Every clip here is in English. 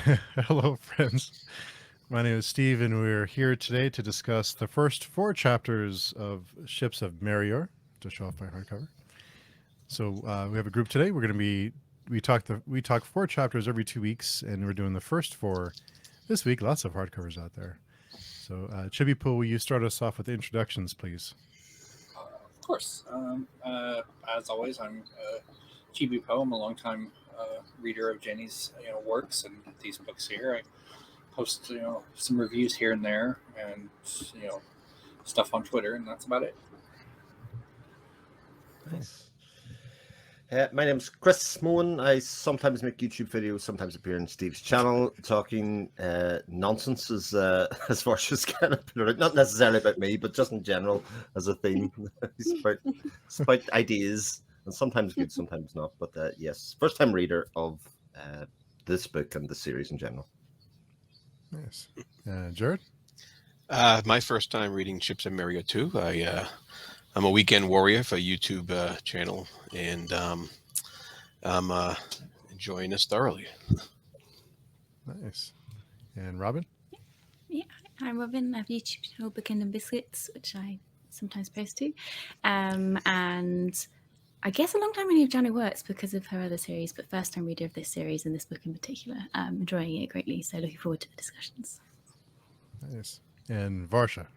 Hello, friends. My name is Steve, and we're here today to discuss the first four chapters of Ships of Merior, to show off my hardcover. So we have a group today. We're going to be we talk four chapters every 2 weeks, and we're doing the first four this week. Lots of hardcovers out there. So Chibi Poo, will you start us off with the introductions, please? Of course. As always, I'm Chibi Poe. I'm a longtime reader of Jenny's works and these books here. I post some reviews here and there, and you know stuff on Twitter, and that's about it. Nice. My name's Chris Moen. I sometimes make YouTube videos, sometimes appear on Steve's channel talking nonsense as far as kind of put it out. Not necessarily about me, but just in general as a theme. It's about ideas, and sometimes good, sometimes not. But yes, first time reader of this book and the series in general. Nice. Jared? My first time reading Ships of Merior 2. I'm a weekend warrior for a YouTube channel, and I'm enjoying this thoroughly. Nice. And Robin? Yeah, I'm Robin. I have a YouTube channel, Book and Biscuits, which I sometimes post to. And I guess a long time reader of Johnny Works because of her other series, but first time reader of this series and this book in particular. Enjoying it greatly, so looking forward to the discussions. Nice. And Varsha?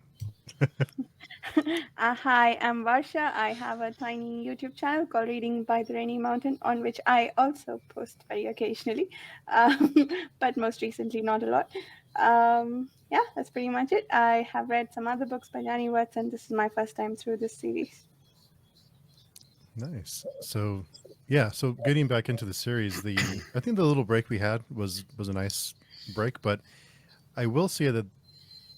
Hi, I'm Varsha. I have a tiny YouTube channel called Reading by the Rainy Mountain, on which I also post very occasionally, but most recently not a lot. Yeah, that's pretty much it. I have read some other books by Danny Watts, and this is my first time through this series. Nice. So getting back into the series, I think the little break we had was a nice break, but I will say that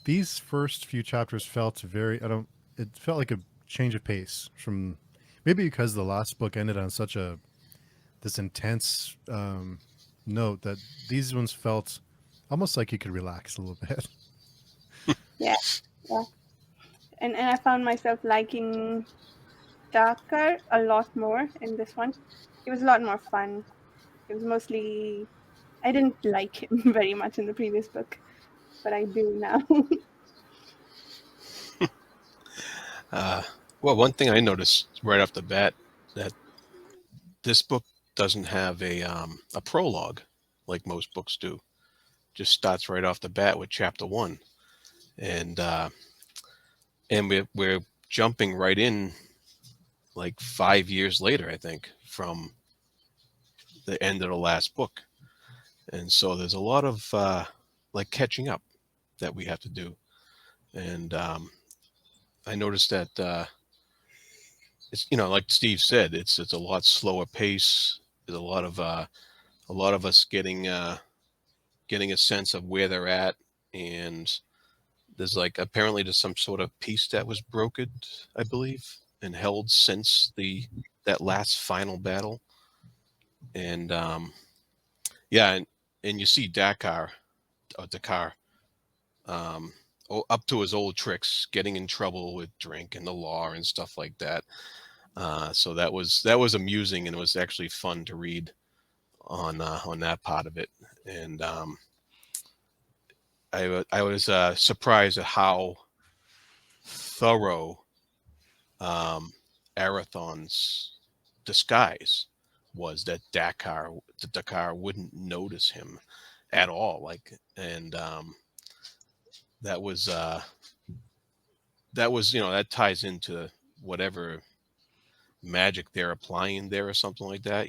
these first few chapters felt it felt like a change of pace from maybe because the last book ended on such this intense note that these ones felt almost like you could relax a little bit. Yeah. And I found myself liking Darker a lot more in this one. It was a lot more fun. It was mostly, I didn't like him very much in the previous book, but I do now. Well, one thing I noticed right off the bat that this book doesn't have a prologue like most books do. Just starts right off the bat with chapter 1, and we're jumping right in like 5 years later, I think, from the end of the last book, and so there's a lot of like catching up that we have to do, and I noticed that it's like Steve said, it's a lot slower pace. There's a lot of us getting a sense of where they're at, and there's apparently there's some sort of peace that was brokered, I believe, and held since that last final battle, and yeah, and you see Dakar up to his old tricks, getting in trouble with drink and the law and stuff like that. So that was amusing, and it was actually fun to read on that part of it. And I was surprised at how thorough Arathon's disguise was, that Dakar wouldn't notice him at all. And that was that ties into whatever magic they're applying there or something like that,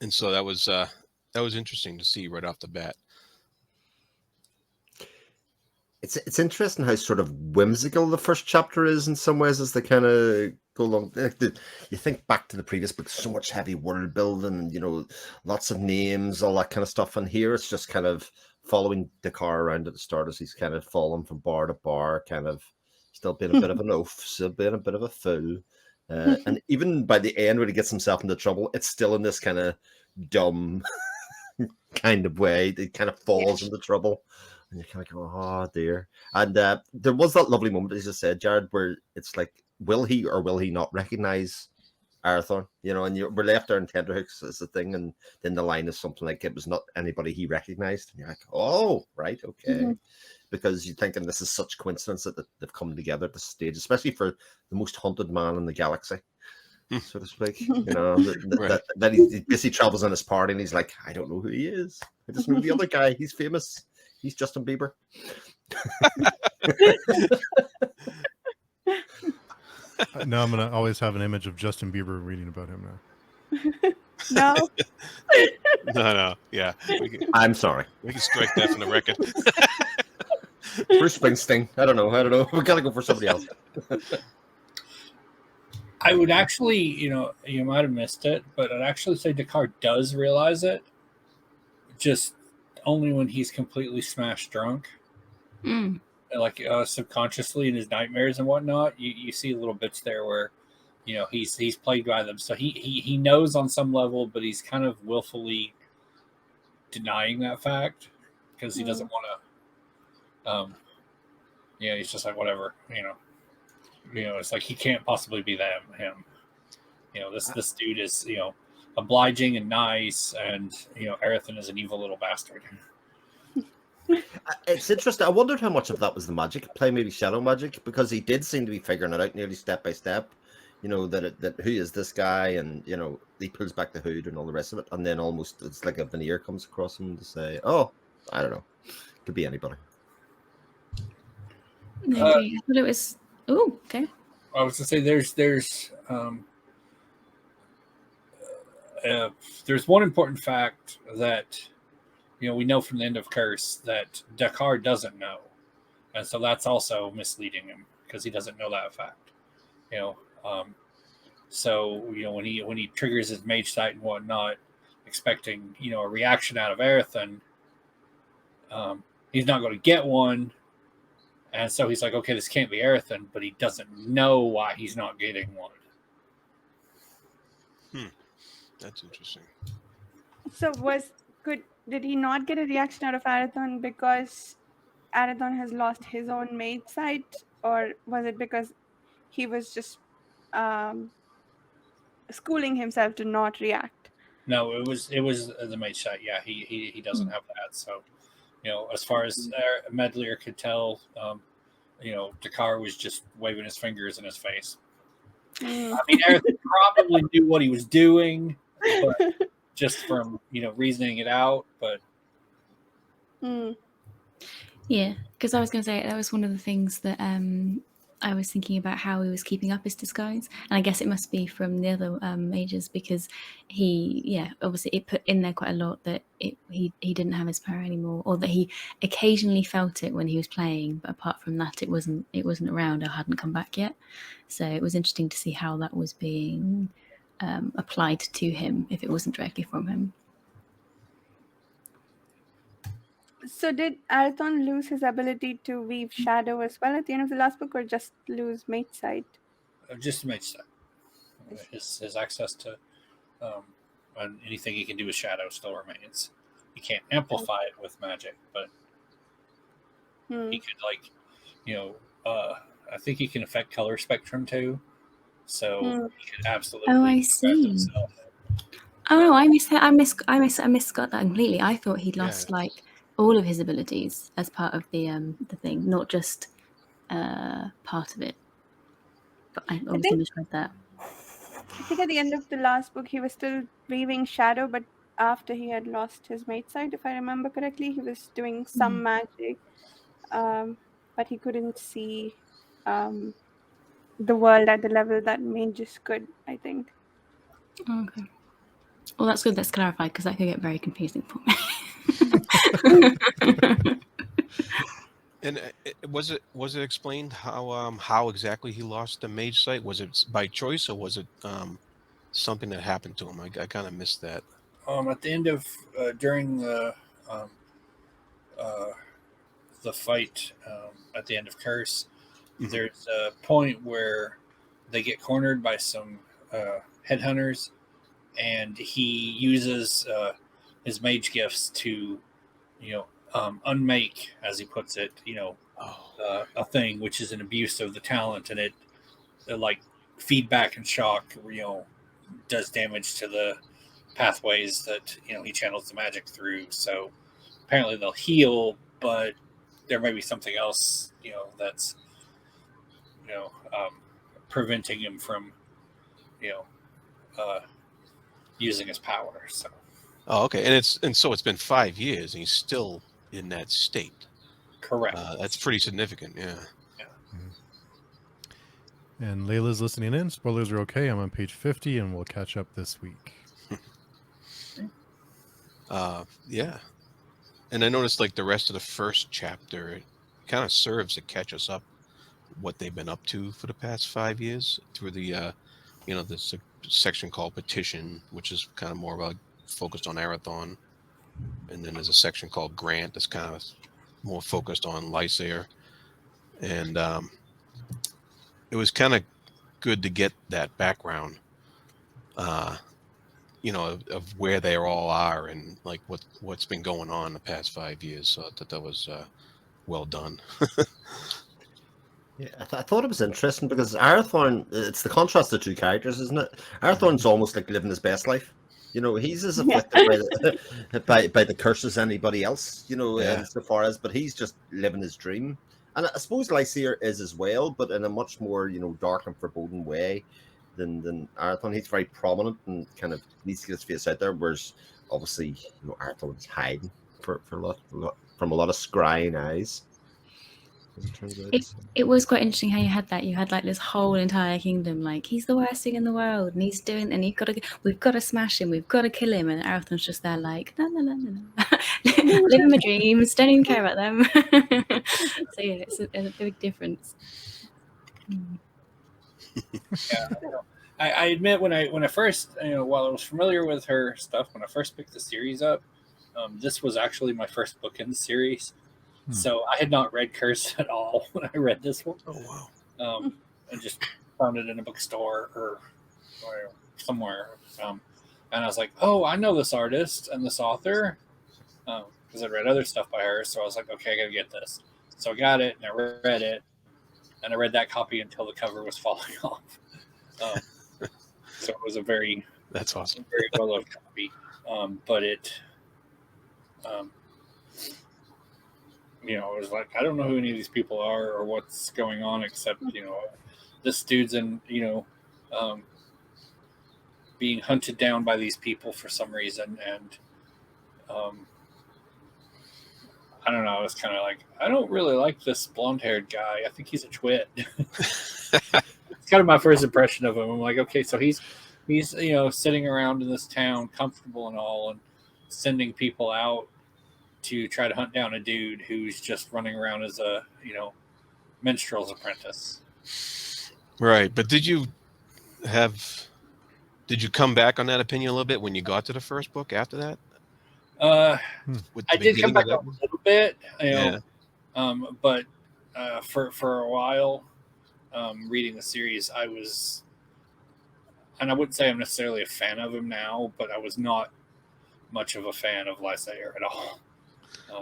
and so that was interesting to see right off the bat. It's interesting how sort of whimsical the first chapter is in some ways as they kind of go along. You think back to the previous book, so much heavy world building and lots of names, all that kind of stuff, and here it's just kind of following Dakar around at the start as he's kind of falling from bar to bar, kind of still being a bit of an oaf, still being a bit of a fool. And even by the end, when he gets himself into trouble, it's still in this kind of dumb kind of way. It kind of falls into trouble. And you kind of go, oh, dear. And there was that lovely moment, as you said, Jared, where it's like, will he or will he not recognize Arathorn, you know, and we're left there in tenterhooks as the thing, and then the line is something like it was not anybody he recognized, and you're like, oh, right, okay, Mhm. because you're thinking this is such coincidence that they've come together at this stage, especially for the most haunted man in the galaxy, so to speak. You know, Right. that he basically travels on his party, and he's like, I don't know who he is. I just know the other guy. He's famous. He's Justin Bieber. Now I'm gonna always have an image of Justin Bieber reading about him now. No. No. Yeah. I'm sorry. We can strike that from the record. Bruce Springsteen. I don't know. We gotta go for somebody else. I would actually, you might have missed it, but I'd actually say Dakar does realize it, just only when he's completely smashed drunk. Mm. Like subconsciously in his nightmares and whatnot, you see little bits there where, he's plagued by them. So he knows on some level, but he's kind of willfully denying that fact because he doesn't want to. He's just like whatever, it's like he can't possibly be him. This dude is obliging and nice, and Aerithon is an evil little bastard. It's interesting. I wondered how much of that was the magic play, maybe shadow magic, because he did seem to be figuring it out nearly step by step. That who is this guy, and he pulls back the hood and all the rest of it, and then almost it's like a veneer comes across him to say, "Oh, I don't know, could be anybody." I agree. I thought it was. Oh, okay. I was to say there's one important fact that we know from the end of Curse that Dakar doesn't know, and so that's also misleading him because he doesn't know that fact. So when he triggers his mage sight and whatnot, expecting a reaction out of Aerithon, he's not going to get one, and so he's like, okay, this can't be Aerithon, but he doesn't know why he's not getting one. That's interesting. So did he not get a reaction out of Arathon because Arathon has lost his own mage sight, or was it because he was just schooling himself to not react? No, it was the mage sight. Yeah, he doesn't have that. So as far as Medlier could tell, Dakar was just waving his fingers in his face. I mean, Aerithon probably knew what he was doing, but just from reasoning it out. But Yeah, because I was going to say that was one of the things that I was thinking about, how he was keeping up his disguise, and I guess it must be from the other mages, because obviously it put in there quite a lot that he didn't have his power anymore, or that he occasionally felt it when he was playing, but apart from that, it wasn't around or hadn't come back yet. So it was interesting to see how that was being applied to him if it wasn't directly from him. So did Arathon lose his ability to weave shadow as well at the end of the last book, or just lose mage sight? Just mage sight. His access to and anything he can do with shadow still remains. He can't amplify it with magic, but he could I think he can affect color spectrum too. So he could absolutely. Oh, I see. Himself. Oh no, I missed that. I misgot that completely. I thought he'd lost like all of his abilities as part of the thing, not just part of it. But I obviously misread that. I think at the end of the last book, he was still weaving shadow, but after he had lost his mage sight, if I remember correctly, he was doing some magic, but he couldn't see the world at the level that mages could, I think. Okay. Well, that's good. That's clarified, because that could get very confusing for me. And was it explained how exactly he lost the mage sight? Was it by choice, or was it something that happened to him? I kind of missed that. At the end of during the fight at the end of Curse, there's a point where they get cornered by some headhunters, and he uses his mage gifts to unmake, as he puts it, a thing, which is an abuse of the talent, and it like feedback and shock, does damage to the pathways that he channels the magic through. So apparently they'll heal, but there may be something else that's preventing him from you know using his power. So Oh, okay. And so it's been 5 years, and he's still in that state. correct. That's pretty significant. Yeah. And Layla's listening in. Spoilers are okay. I'm on page 50, and we'll catch up this week. Yeah. And I noticed like the rest of the first chapter kind of serves to catch us up what they've been up to for the past 5 years through the this section called Petition, which is kind of more about focused on Arathon. And then there's a section called Grant that's kind of more focused on Lysair. And it was kind of good to get that background, of where they all are and like what's been going on the past 5 years. So I thought that was well done. Yeah, I thought it was interesting because Arathorn, it's the contrast of two characters, isn't it? Arathorn's almost like living his best life. He's as afflicted by the curses as anybody else, Yeah. insofar as, but he's just living his dream. And I suppose Lysair is as well, but in a much more, dark and foreboding way than Arathorn. He's very prominent and kind of needs to get his face out there, whereas obviously, Arathorn's hiding for a lot from a lot of scrying eyes. As it turns out. It was quite interesting how you had like this whole entire kingdom, like he's the worst thing in the world, and he's doing, and we've got to smash him, we've got to kill him, and Arathorn's just there like no, living my dreams, don't even care about them. So yeah, it's a big difference. Yeah, I admit when I first while I was familiar with her stuff when I first picked the series up, this was actually my first book in the series. So I had not read Curse at all when I read this one. Oh wow! I just found it in a bookstore or somewhere, and I was like, "Oh, I know this artist and this author," because I'd read other stuff by her. So I was like, "Okay, I gotta get this." So I got it and I read it, and I read that copy until the cover was falling off. So it was a very That's awesome. very well loved copy, but it. It was like, I don't know who any of these people are or what's going on, except, this dude's being hunted down by these people for some reason. And I don't know. I was kind of like, I don't really like this blonde-haired guy. I think he's a twit. It's kind of my first impression of him. I'm like, okay, so he's sitting around in this town, comfortable and all, and sending people out to try to hunt down a dude who's just running around as a minstrel's apprentice. Right, but did you come back on that opinion a little bit when you got to the first book after that? I did come back a little bit, Yeah. But for a while, reading the series, I was, and I wouldn't say I'm necessarily a fan of him now, but I was not much of a fan of Lysair at all.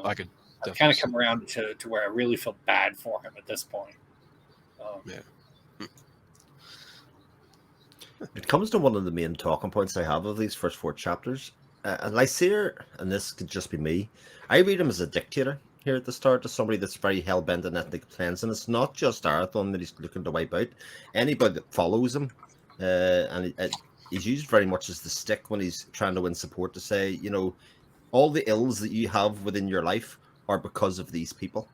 I could I've kind of come around to where I really feel bad for him at this point. Yeah. It comes to one of the main talking points I have of these first 4 chapters. And Lysair, and this could just be me, I read him as a dictator here at the start, as somebody that's very hell-bent on ethnic cleansing. It's not just Arathon that he's looking to wipe out. Anybody that follows him, and he's used very much as the stick when he's trying to win support to say, all the ills that you have within your life are because of these people.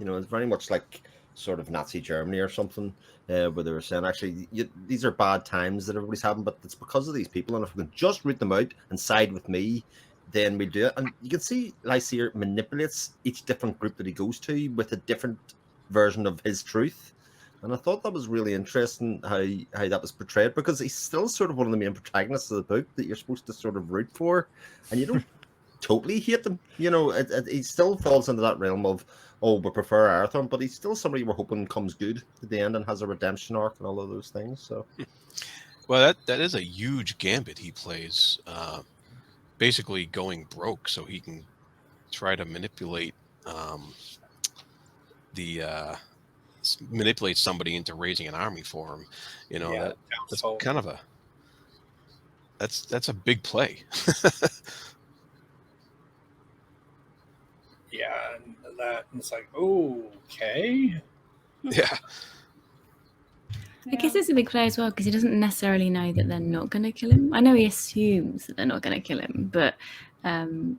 It's very much like sort of Nazi Germany or something, where they were saying, actually, these are bad times that everybody's having, but it's because of these people. And if we can just root them out and side with me, then we do it. And you can see Lysair manipulates each different group that he goes to with a different version of his truth. And I thought that was really interesting how that was portrayed, because he's still sort of one of the main protagonists of the book that you're supposed to sort of root for, and you don't totally hate them. He still falls into that realm of, oh, we prefer Arathorn, but he's still somebody we're hoping comes good at the end and has a redemption arc and all of those things. So, well, that is a huge gambit he plays, basically going broke so he can try to manipulate somebody into raising an army for him. That's kind of That's a big play. Yeah, and that and it's like, okay. Yeah. I guess it's a big play as well because he doesn't necessarily know that they're not going to kill him. I know he assumes that they're not going to kill him, but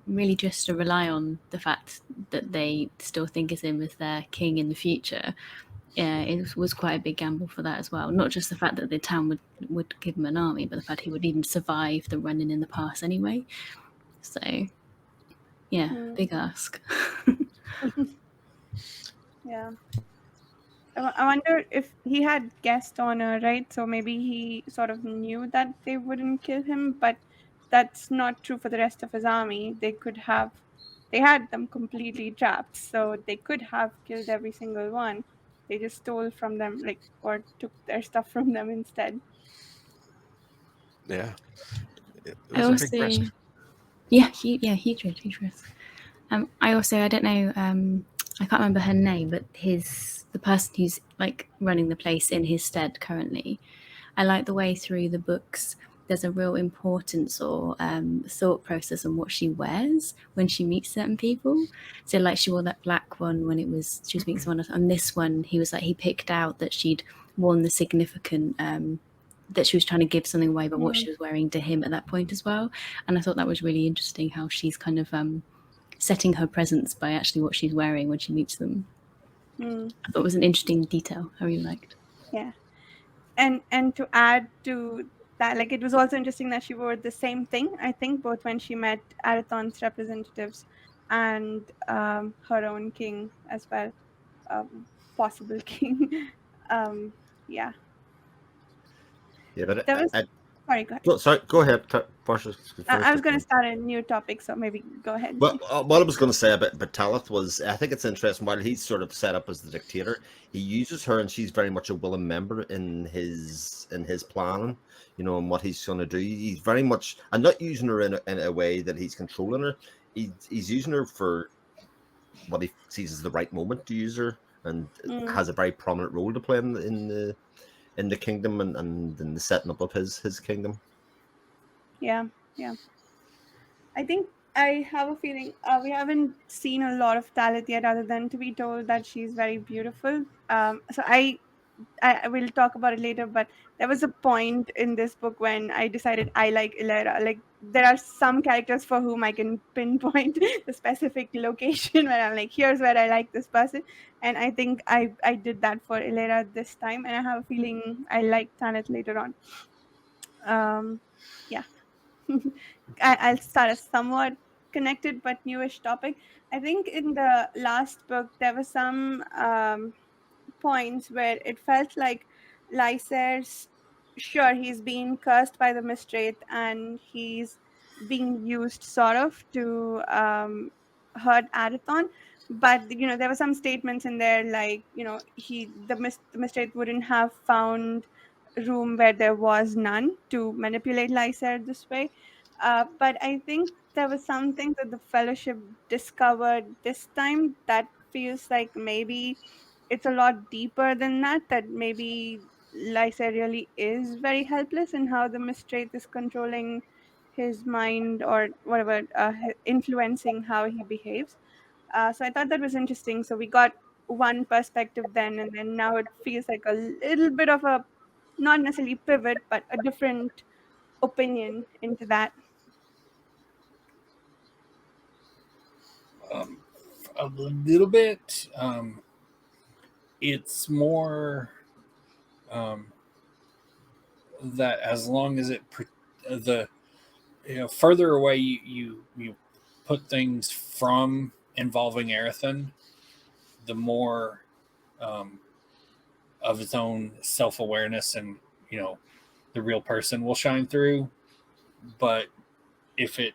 really just to rely on the fact that they still think of him as their king in the future, it was quite a big gamble for that as well. Not just the fact that the town would give him an army, but the fact he would even survive the running in the pass anyway. So, yeah, big ask. Yeah. I wonder if he had guest honor, right? So maybe he sort of knew that they wouldn't kill him, but that's not true for the rest of his army. They had them completely trapped, so they could have killed every single one. They just stole from them, like, or took their stuff from them instead. Yeah. It I was a big also, risk. huge risk. I don't know, I can't remember her name, but the person who's like running the place in his stead currently, I like the way through the books there's a real importance or thought process on what she wears when she meets certain people. So like she wore that black one when she was meeting someone, and this one he picked out that she'd worn the significant that she was trying to give something away, but what she was wearing to him at that point as well. And I thought that was really interesting how she's kind of setting her presence by actually what she's wearing when she meets them. I thought it was an interesting detail I really liked. Yeah. And to add to that, like, it was also interesting that she wore the same thing, I think, both when she met Arathon's representatives and her own king as well, possible king. Yeah. Yeah, but There was sorry, go ahead. Go ahead, Portia. I was going to start a new topic, so maybe go ahead. Well, what I was going to say about Talith was, I think it's interesting. While he's sort of set up as the dictator, he uses her, and she's very much a willing member in his planning. You know, and what he's going to do. He's very much, and not using her in a way that he's controlling her. He's using her for what he sees as the right moment to use her, and has a very prominent role to play in the kingdom and in the setting up of his kingdom. Yeah. I think I have a feeling we haven't seen a lot of Talith yet, other than to be told that she's very beautiful. So I will talk about it later, but there was a point in this book when I decided I like Ilera. Like, there are some characters for whom I can pinpoint the specific location where I'm like, here's where I like this person. And I think I did that for Ilera this time, and I have a feeling I like Tanith later on. Yeah. I'll start a somewhat connected but newish topic. I think in the last book there were some points where it felt like Lyser's, sure, he's being cursed by the Mistrate and he's being used sort of to hurt Arathon. But there were some statements in there like, the Mistrate wouldn't have found room where there was none to manipulate Lyser this way. But I think there was something that the Fellowship discovered this time that feels like maybe it's a lot deeper than that maybe Lysa really is very helpless in how the Mistrate is controlling his mind or whatever, influencing how he behaves. So I thought that was interesting. So we got one perspective then, and then now it feels like a little bit of a, not necessarily pivot, but a different opinion into that. A little bit. It's more that as long as the further away you put things from involving Arathon, the more of its own self-awareness and the real person will shine through. But if it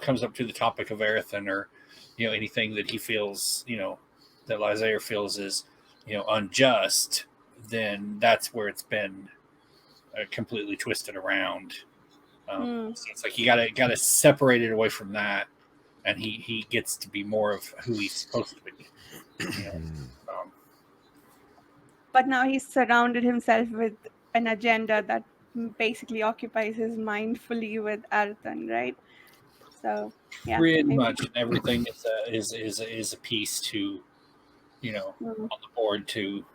comes up to the topic of Arathon, or anything that he feels that Lysair feels is unjust, then that's where it's been completely twisted around. So it's like you gotta separate it away from that, and he gets to be more of who he's supposed to be. But now he's surrounded himself with an agenda that basically occupies his mind fully with Arathon, right? So yeah, Pretty maybe. much, and everything is a piece to, Mm, on the board to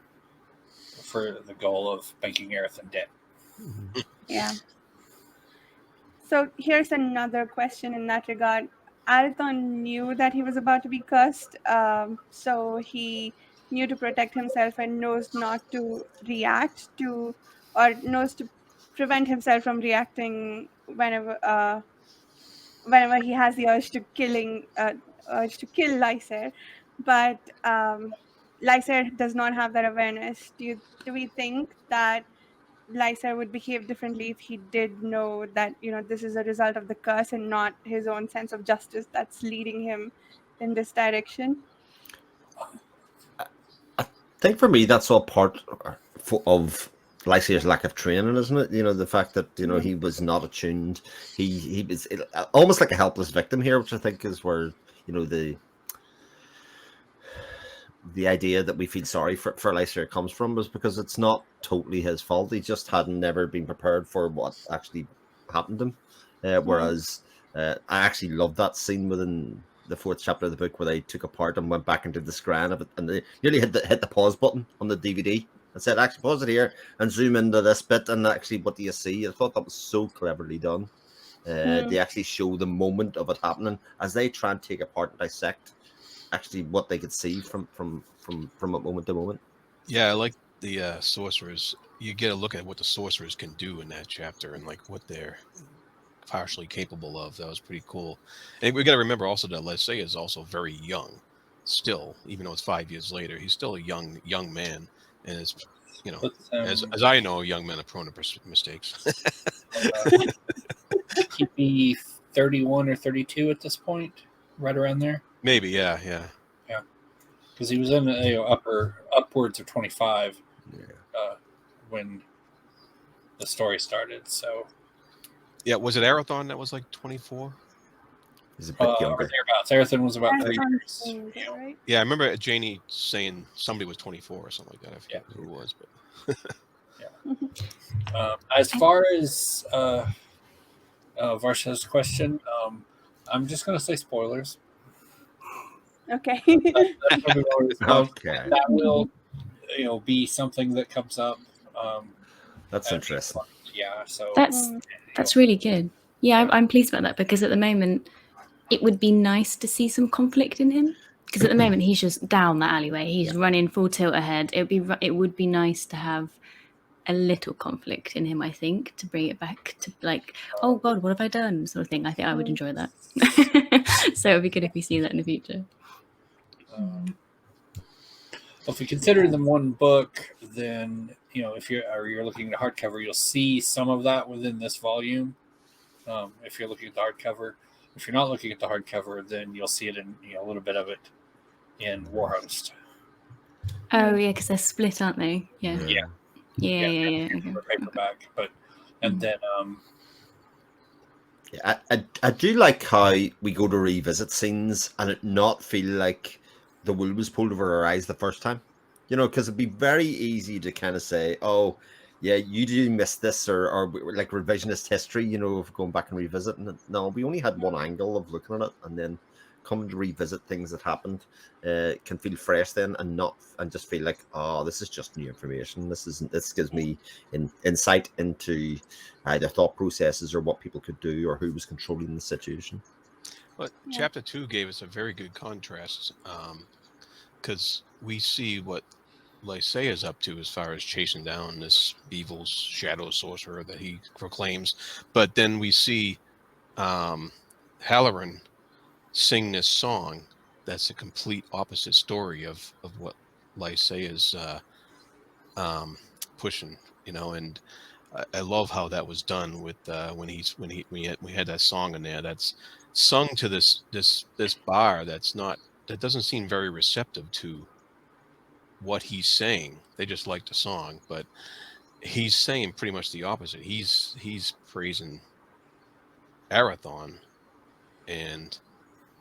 for the goal of making Arathon dead. yeah. So here's another question in that regard. Arathon knew that he was about to be cursed, so he knew to protect himself and knows not to react to, or knows to prevent himself from reacting whenever he has the urge to kill Lysair. But Lysair does not have that awareness. Do we think that Lysair would behave differently if he did know that this is a result of the curse and not his own sense of justice that's leading him in this direction? I think for me, that's all part of Lysia's lack of training, isn't it? The fact that he was not attuned. He was almost like a helpless victim here, which I think is where the idea that we feel sorry for Lysia comes from, was because it's not totally his fault. He just hadn't never been prepared for what actually happened to him. Whereas I actually love that scene within the 4th chapter of the book where they took apart and went back into the scran of it, and they nearly hit the pause button on the DVD and said, actually pause it here and zoom into this bit, and actually what do you see? I thought that was so cleverly done. They actually show the moment of it happening as they try and take apart and dissect actually what they could see from moment to moment. Yeah, I like the sorcerers. You get a look at what the sorcerers can do in that chapter and like what they're partially capable of. That was pretty cool. And we got to remember also that Lysaia is also very young still, even though it's 5 years later. He's still a young man, and it's But, as I know, young men are prone to mistakes. he'd be 31 or 32 at this point, right around there. Maybe, yeah. Because he was in upwards of 25 when the story started. So Yeah, was it Arathon that was like 24? He's a bit or younger. thereabouts. Arathon was about 3 Arathon's years. younger, right? Yeah, I remember Janie saying somebody was 24 or something like that. I forget who it was, but As far as Varsha's question, I'm just going to say spoilers. Okay. That's probably what it's going. Okay, That will, be something that comes up. that's at- interesting. Yeah, so That's really good. Yeah, I'm pleased about that, because at the moment it would be nice to see some conflict in him. Because at the moment he's just down that alleyway. He's running full tilt ahead. It would be nice to have a little conflict in him, I think, to bring it back to like, oh God, what have I done? Sort of thing. I think I would enjoy that. So it would be good if we see that in the future. if you consider them one book, then if you're looking at the hardcover, you'll see some of that within this volume. If you're looking at the hardcover, if you're not looking at the hardcover, then you'll see it in a little bit of it in Warhost. Oh yeah, because they're split, aren't they? Yeah. Yeah. Okay. Paperback, and then Yeah, I do like how we go to revisit scenes and it not feel like the wool was pulled over our eyes the first time. Because it'd be very easy to kind of say, oh, yeah, you do miss this, or like revisionist history, of going back and revisiting it. No, we only had one angle of looking at it, and then coming to revisit things that happened can feel fresh then, and just feel like, oh, this is just new information. This gives me insight into either thought processes or what people could do or who was controlling the situation. But chapter 2 gave us a very good contrast, because we see what Lysaia is up to as far as chasing down this evil shadow sorcerer that he proclaims. But then we see Halloran sing this song that's a complete opposite story of what Lysaia is pushing, and I love how that was done with when we had that song in there that's sung to this bar that doesn't seem very receptive to what he's saying. They just like the song, but he's saying pretty much the opposite. He's praising Arathon and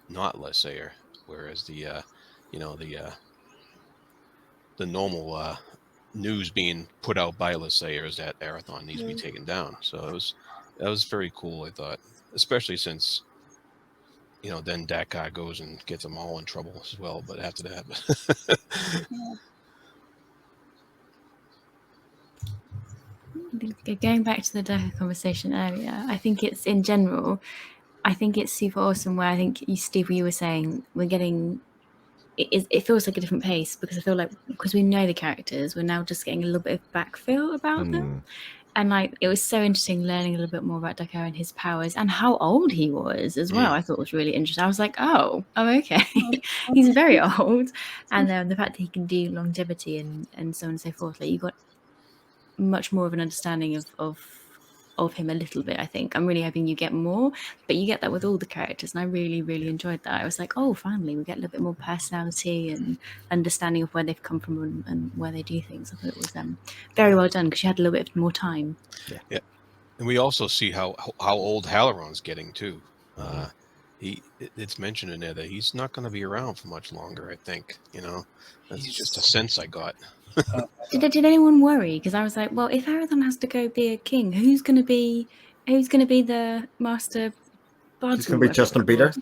not Lysair, whereas the normal news being put out by Lysayers that Arathon needs to be taken down. So that was very cool, I thought, especially since, then that guy goes and gets them all in trouble as well. But after that, Going back to the Decker conversation earlier, I think it's in general, I think it's super awesome where I think Steve, you were saying we're getting, it feels like a different pace because I feel like, because we know the characters, we're now just getting a little bit of backfill about them. And like, it was so interesting learning a little bit more about Decker and his powers and how old he was as well. I thought was really interesting. I was like, oh, okay. He's very old. And the fact that he can do longevity and so on and so forth, like you got much more of an understanding of him a little bit. I think I'm really hoping you get more, but you get that with all the characters, and I really, really enjoyed that. I was like, oh, finally we get a little bit more personality and understanding of where they've come from and where they do things. I thought it was very well done because you had a little bit more time. Yeah. And we also see how old Halaron's getting too. It's mentioned in there that he's not going to be around for much longer. I think that's just a sense I got. Did anyone worry? Because I was like, well, if Arathon has to go be a king, who's going to be the master bard? He's going to be Justin Bieber.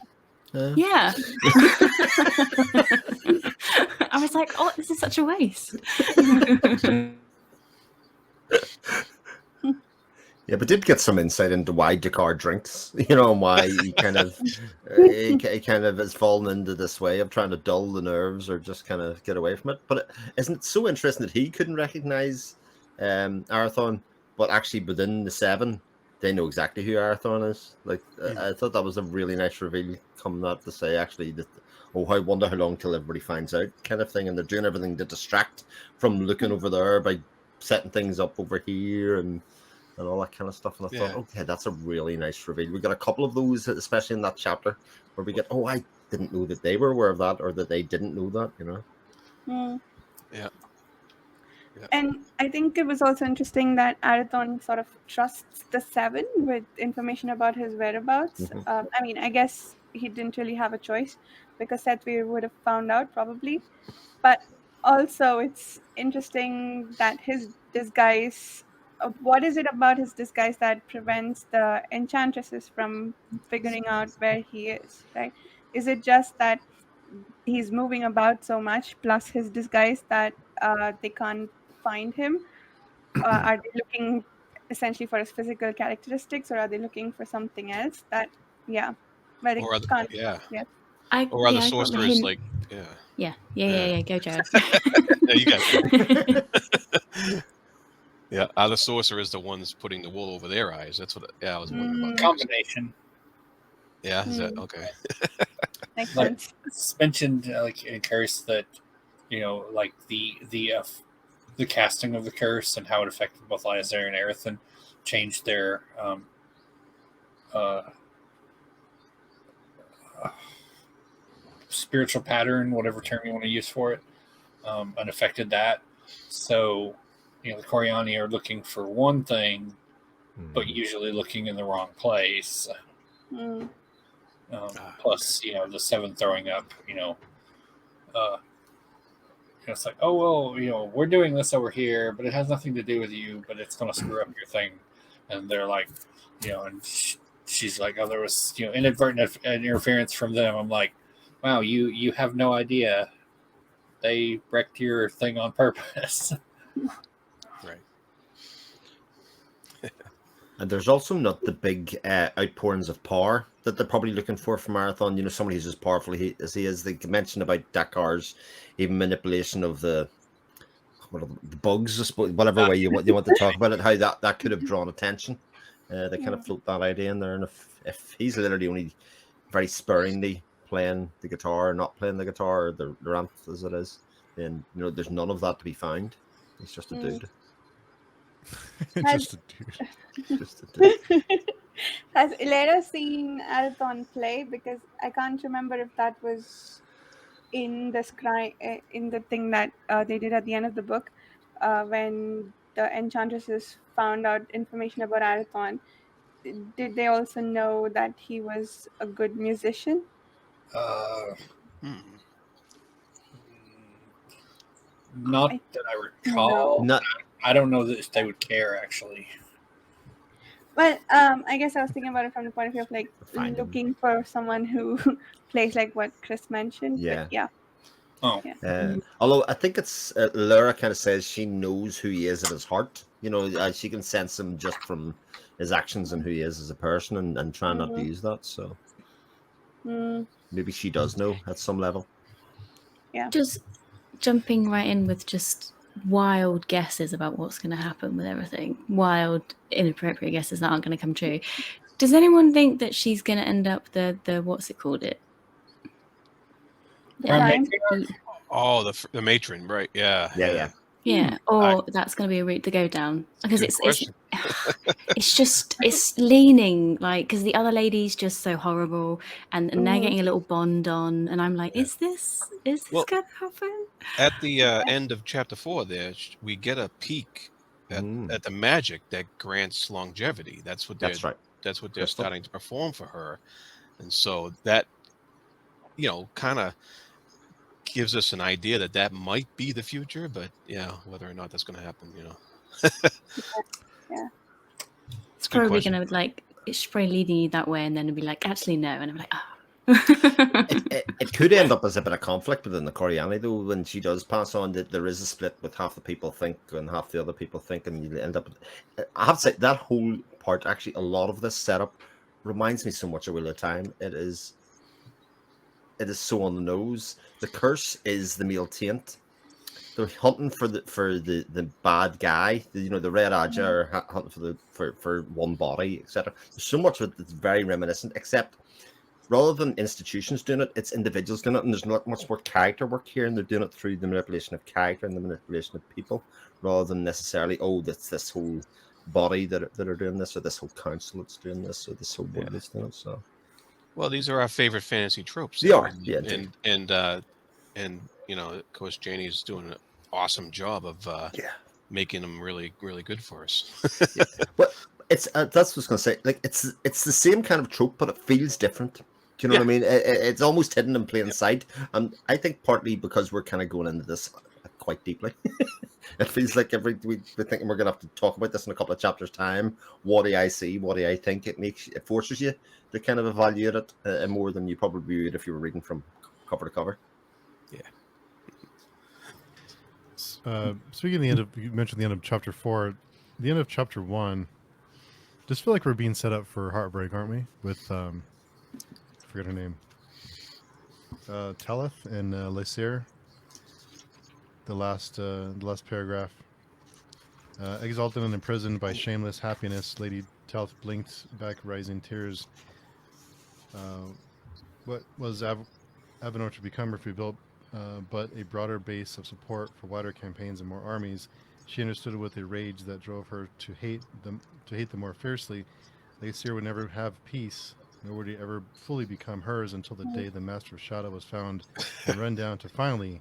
Yeah. I was like, oh, this is such a waste. Yeah, but did get some insight into why Dakar drinks, and why he kind of has fallen into this way of trying to dull the nerves or just kind of get away from it. But isn't it so interesting that he couldn't recognize Arathon, but actually within the seven, they know exactly who Arathon is. Like, I thought that was a really nice reveal coming out to say actually that, I wonder how long till everybody finds out kind of thing. And they're doing everything to distract from looking over there by setting things up over here and all that kind of stuff. And I thought, okay, that's a really nice reveal. We got a couple of those, especially in that chapter, where we get, I didn't know that they were aware of that or that they didn't know that, Yeah. And I think it was also interesting that Arathon sort of trusts the seven with information about his whereabouts. I mean, I guess he didn't really have a choice because Sethweir would have found out probably. But also, it's interesting that his disguise. What is it about his disguise that prevents the enchantresses from figuring out where he is? Right? Is it just that he's moving about so much, plus his disguise, that they can't find him? Are they looking essentially for his physical characteristics, or are they looking for something else? That well, they Or can't. yeah. Yeah. Or are the sorcerers like Yeah. Go, Jared. Yeah, you got it. Yeah, are the sorcerers the ones putting the wool over their eyes? That's what I was wondering about. Combination. Yeah, is that okay? Makes Like sense. it's mentioned, like in Curse, that like the casting of the curse and how it affected both Lysander and Arathon changed their spiritual pattern, whatever term you want to use for it, and affected that. So, the Coriani are looking for one thing, but usually looking in the wrong place. Plus, the seven throwing up, it's like, oh, well, we're doing this over here, but it has nothing to do with you, but it's going to screw up your thing. And they're like, and she's like, oh, there was, inadvertent interference from them. I'm like, wow, you have no idea. They wrecked your thing on purpose. Right. And there's also not the big outpourings of power that they're probably looking for from Marathon. Somebody who's as powerful as he is. They mentioned about Dakar's even manipulation of the bugs, I suppose, whatever way you want to talk about it, how that could have drawn attention. They kind of float that idea in there. And if he's literally only very sparingly playing the guitar or not playing the guitar or the ramp as it is, then there's none of that to be found. He's just a dude. Just a dude. Just a dude. Has Ilera seen Arathon play? Because I can't remember if that was in the thing that they did at the end of the book, when the enchantresses found out information about Arathon. Did they also know that he was a good musician? Not that I recall. Not I don't know that they would care actually. Well, I guess I was thinking about it from the point of view of like Find him. looking for someone who plays like what Chris mentioned. Yeah. But yeah. Oh, although I think it's Laura kind of says she knows who he is at his heart. You know, she can sense him just from his actions and who he is as a person, and try not to use that. So maybe she does know at some level. Yeah. Just jumping right in with just wild guesses about what's going to happen with everything. Wild, inappropriate guesses that aren't going to come true. Does anyone think that she's going to end up the what's it called? Prime? Oh, the matron, right? Yeah. Yeah, or that's going to be a route to go down, because Good it's question. it's leaning like, because the other lady's just so horrible, and they're getting a little bond on, and I'm like, is this Well, going to happen? At the end of chapter 4, there we get a peek at the magic that grants longevity. That's what they're That's right. That's what they're Crystal. starting to perform for her, and so that kind of gives us an idea that might be the future. But yeah, whether or not that's going to happen, Yeah. It's probably going to it's probably leading you that way, and then it'll be like, actually no, and I'm like, It could end up as a bit of conflict within the Coriani, though, when she does pass on. That there is a split with half the people think and half the other people think, and you end up. I have to say that whole part, actually, a lot of this setup reminds me so much of Wheel of Time. It is so on the nose. The curse is the male taint. They're hunting for the bad guy. The Red Aja are hunting for one body, etc. There's so much of it that's very reminiscent, except rather than institutions doing it, it's individuals doing it, and there's not much more character work here, and they're doing it through the manipulation of character and the manipulation of people, rather than necessarily, that's this whole body that are doing this, or this whole council that's doing this, or this whole board that's doing it. So, well, these are our favorite fantasy tropes. They are, and of course, Janie's doing an awesome job of making them really, really good for us. Well, it's that's what I was going to say. Like, it's the same kind of trope, but it feels different. Do you know what I mean? It's almost hidden in plain sight, and I think partly because we're kind of going into this quite deeply. It feels like we're thinking we're going to have to talk about this in a couple of chapters' time. What do I see? What do I think? It forces you to kind of evaluate it more than you probably would if you were reading from cover to cover. Yeah. Speaking of the end of, you mentioned the end of chapter 4, the end of chapter 1. Just feel like we're being set up for heartbreak, aren't we? With I forget her name. Teleth and Lysir. The last paragraph. Exalted and imprisoned by shameless happiness, Lady Teleth blinked back rising tears. What was Avenor to become if we built but a broader base of support for wider campaigns and more armies? She understood with a rage that drove her to hate them more fiercely. Lysir would never have peace, nor would he ever fully become hers until the day the Master of Shadow was found and run down to finally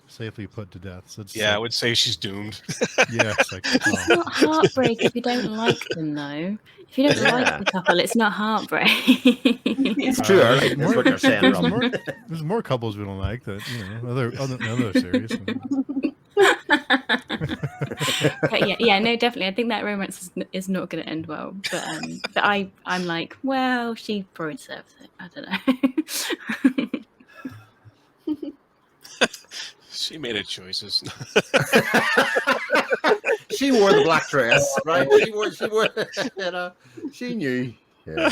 safely put to death. So I would say she's doomed. Yeah, it's like it's not heartbreak if you don't like them, though. If you don't like the couple, it's not heartbreak. It's too early. That's what you're saying, Rob. There's more couples we don't like that, other series. But no, definitely. I think that romance is not going to end well. But I'm like, well, she probably deserves it. I don't know. She made her choices. She wore the black dress, right? She knew. Yeah.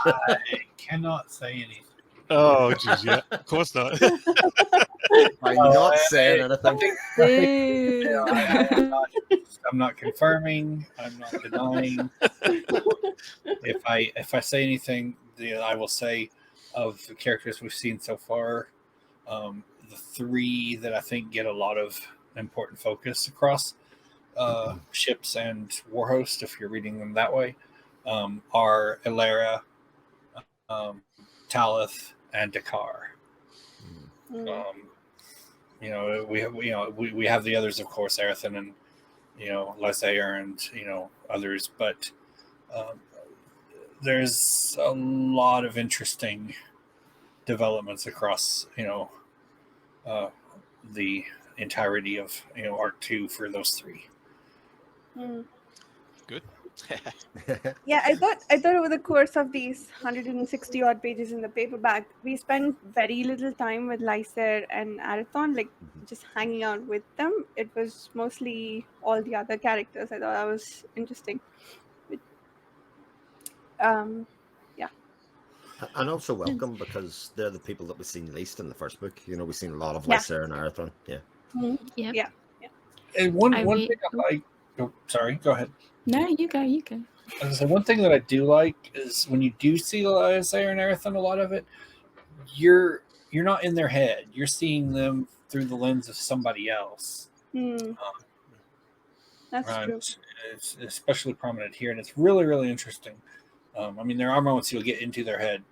I cannot say anything. Oh, geez, yeah. Of course not. I'm not saying anything. I'm not confirming. I'm not denying. If I say anything, I will say of the characters we've seen so far, the 3 that I think get a lot of important focus across ships and Warhost, if you're reading them that way, are Elara, Talith, and Dakar. We have the others, of course, Erethan and Lysair and others, but there's a lot of interesting developments across the entirety of arc 2 for those 3. Mm. Good. Yeah, I thought over the course of these 160 odd pages in the paperback, we spent very little time with Lysair and Arathon, like just hanging out with them. It was mostly all the other characters. I thought that was interesting. But, yeah. And also welcome, because they're the people that we've seen least in the first book. We've seen a lot of Yeah. Lysair and Arathon. Yeah. Yep. Yeah. And one I thing I like. Oh, sorry, go ahead. No, you go. You go. I was gonna say, one thing that I do like is when you do see Lysair and Arathon, a lot of it, you're not in their head. You're seeing them through the lens of somebody else. That's true. It's especially prominent here, and it's really, really interesting. I mean, there are moments you'll get into their head,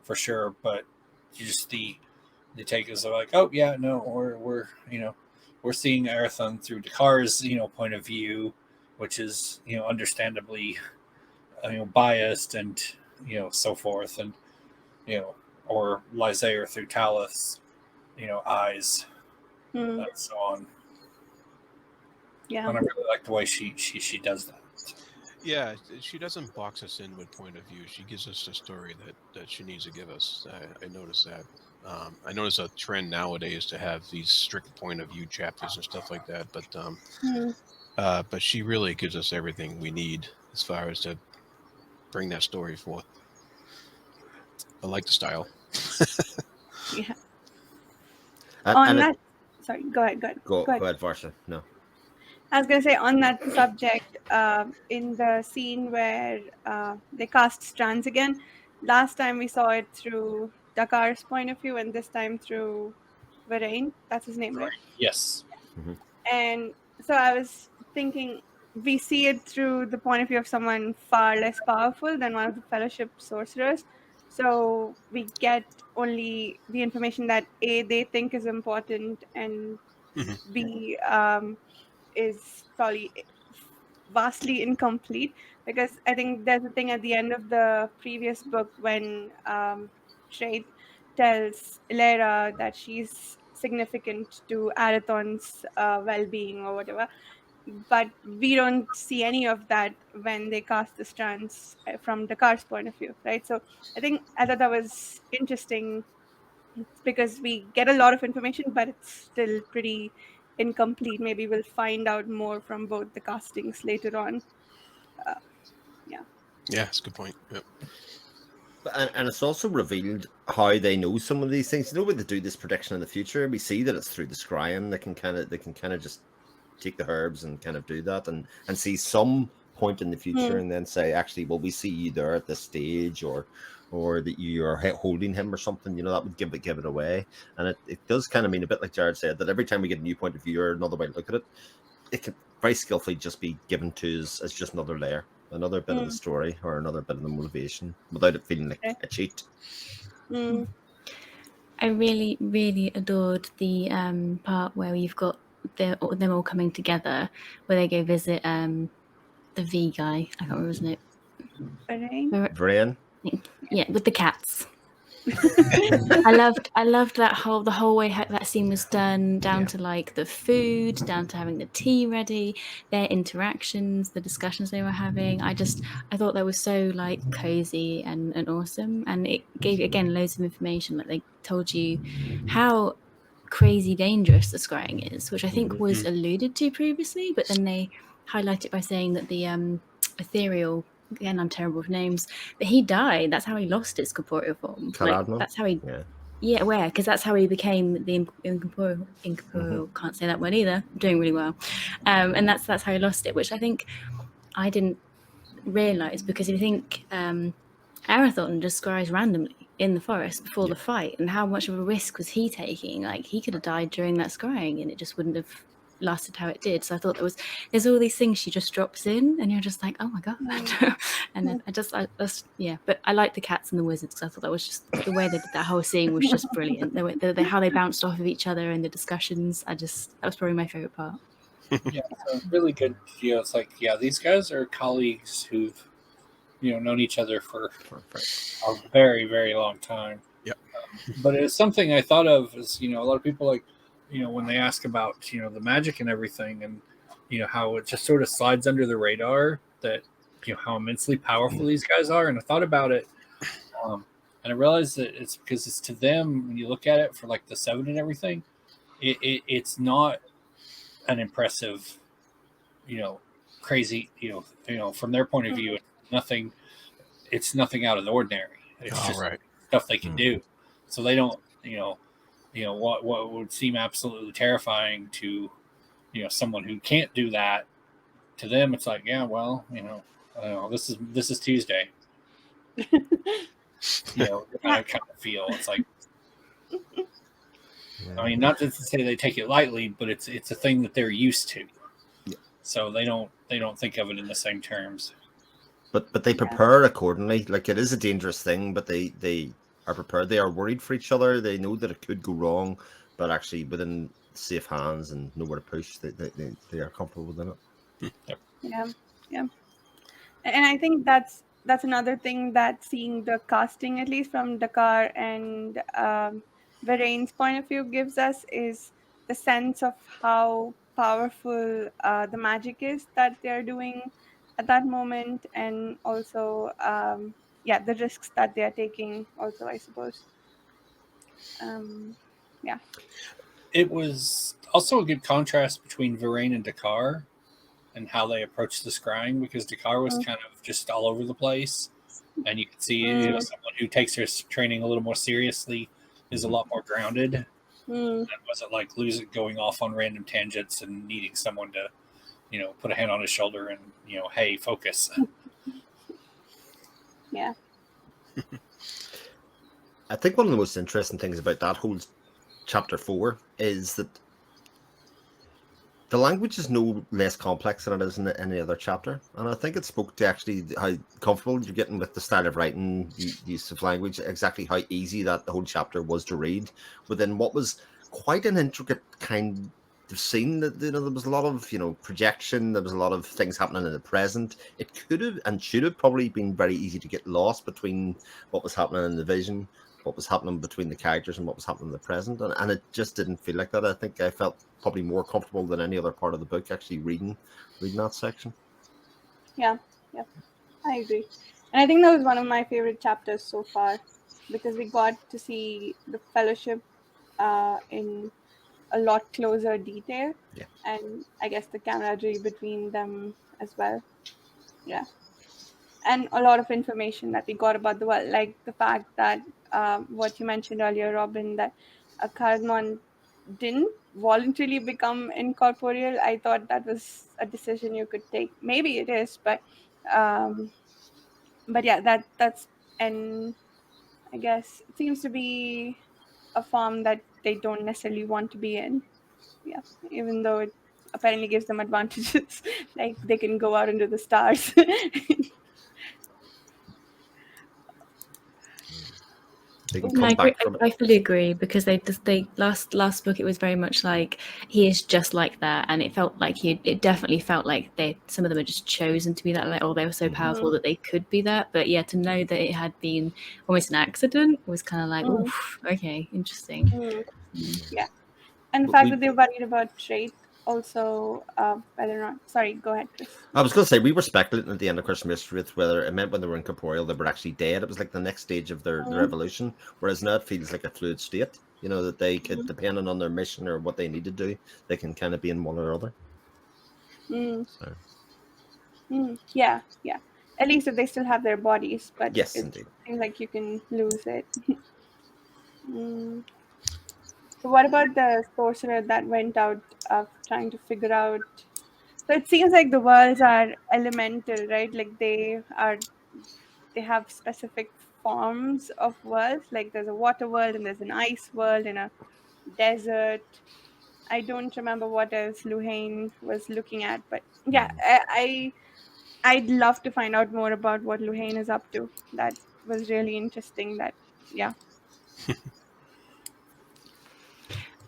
for sure, but you just the take is like, oh yeah, no, we're seeing Arathon through Dakar's point of view, which is understandably biased and so forth, and or Lysair through Talith's eyes, and so on. Yeah. And I really like the way she does that. Yeah, she doesn't box us in with point of view. She gives us the story that she needs to give us. I noticed that. I notice a trend nowadays to have these strict point of view chapters and stuff like that. But she really gives us everything we need as far as to bring that story forth. I like the style. Yeah. And that, sorry, go ahead. go ahead, Varsha. No. I was going to say, on that subject, in the scene where they cast strands again, last time we saw it through Dakar's point of view, and this time through Varain. That's his name, right? Yes. Mm-hmm. And so I was thinking, we see it through the point of view of someone far less powerful than one of the Fellowship sorcerers. So we get only the information that A, they think is important, and B, is probably vastly incomplete, because I think there's a thing at the end of the previous book when Trade tells Ilera that she's significant to Arathon's well-being or whatever, but we don't see any of that when they cast the strands from Dakar's point of view, right? So I thought that was interesting, because we get a lot of information, but it's still pretty incomplete. Maybe we'll find out more from both the castings later on. Yeah. Yeah, that's a good point. Yep. And it's also revealed how they know some of these things. When they do this prediction in the future, we see that it's through the scrying. They can kind of just take the herbs and kind of do that, and see some point in the future, and then say, actually, well, we see you there at this stage, or that you are holding him or something. That would give it away. And it does kind of mean, a bit like Jared said, that every time we get a new point of view or another way to look at it, it can very skillfully just be given to us as just another layer, another bit of the story, or another bit of the motivation, without it feeling like a cheat. I really, really adored the part where we've got them all coming together, where they go visit the V guy. I can't remember his name. Varain? Yeah, with the cats. I loved the whole way that scene was done, down to like the food, down to having the tea ready, their interactions, the discussions they were having. I thought that was so like cozy and awesome, and it gave again loads of information. Like they told you how crazy dangerous the scrying is, which I think was alluded to previously, but then they highlight it by saying that the ethereal, again I'm terrible with names, but he died. That's how he lost his corporeal form. Like, that's how he where, because that's how he became the incorporeal. Can't say that word either. I'm doing really well. And that's how he lost it, which I think I didn't realize, because if you think Arathon just scries randomly in the forest before the fight, and how much of a risk was he taking? Like, he could have died during that scrying and it just wouldn't have lasted how it did. So I thought there's all these things she just drops in, and you're just like, oh my god. And then but I like the cats and the wizards, because I thought that was just the way they did that whole scene was just brilliant. How they bounced off of each other and the discussions, that was probably my favorite part. Yeah, so really good. It's like, these guys are colleagues who've known each other for a very, very long time. Yep. But it's something I thought of as, a lot of people like, when they ask about the magic and everything, and how it just sort of slides under the radar, that how immensely powerful these guys are. And I thought about it, and I realized that it's because it's to them, when you look at it for like the Seven and everything, it's not an impressive, crazy, from their point of view, it's nothing out of the ordinary. It's just right. stuff they can do. So they don't, what would seem absolutely terrifying to, someone who can't do that. To them, it's like, yeah, well, I don't know, this is Tuesday. I kind of feel it's like, I mean, not to say they take it lightly, but it's a thing that they're used to. Yeah. So they don't think of it in the same terms. But they prepare accordingly. Like, it is a dangerous thing, but they are prepared. They are worried for each other. They know that it could go wrong, but actually within safe hands and know where to push, they are comfortable within it. Yeah. And I think that's another thing that, seeing the casting, at least from Dakar and Varaine's point of view, gives us, is the sense of how powerful the magic is that they're doing at that moment, and also the risks that they are taking also, I suppose. Yeah. It was also a good contrast between Varaine and Dakar, and how they approached the scrying, because Dakar was kind of just all over the place, and you could see someone who takes their training a little more seriously is a lot more grounded. And wasn't like going off on random tangents and needing someone to, put a hand on his shoulder and hey, focus. Yeah. I think one of the most interesting things about that whole chapter 4 is that the language is no less complex than it is in any other chapter, and I think it spoke to actually how comfortable you're getting with the style of writing, the use of language, exactly how easy that the whole chapter was to read within what was quite an intricate kind of scene. That there was a lot of projection. There was a lot of things happening in the present. It could have and should have probably been very easy to get lost between what was happening in the vision, what was happening between the characters, and what was happening in the present, and it just didn't feel like that. I think I felt probably more comfortable than any other part of the book actually reading that section. Yeah, I agree. And I think that was one of my favorite chapters so far, because we got to see the Fellowship in a lot closer detail. Yeah. And I guess the camaraderie between them as well. Yeah. And a lot of information that we got about the world, like the fact that what you mentioned earlier, Robin, that Cardamon didn't voluntarily become incorporeal. I thought that was a decision you could take. Maybe it is, but yeah, that's, and I guess it seems to be a farm that they don't necessarily want to be in. Yeah, even though it apparently gives them advantages, like they can go out into the stars. They can No, come back from it. I fully agree, because they last book, it was very much like he is just like that, and it felt like it definitely felt like some of them had just chosen to be that, like, they were so powerful that they could be that. But yeah, to know that it had been almost an accident was kind of like, oof, okay, interesting. Yeah, and the But fact that they're worried about trait also, whether or not. Sorry, go ahead, Chris. I was going to say, we were speculating at the end of Christmas Mystery whether it meant when they were incorporeal they were actually dead. It was like the next stage of their evolution, whereas now it feels like a fluid state. That they could, depending on their mission or what they need to do, they can kind of be in one or other. Yeah. At least if they still have their bodies, but yes, it indeed. seems like you can lose it. So what about the sorcerer that went out trying to figure out? So it seems like the worlds are elemental, right? Like they have specific forms of worlds. Like there's a water world and there's an ice world and a desert. I don't remember what else Luhain was looking at, but yeah, I'd love to find out more about what Luhain is up to. That was really interesting.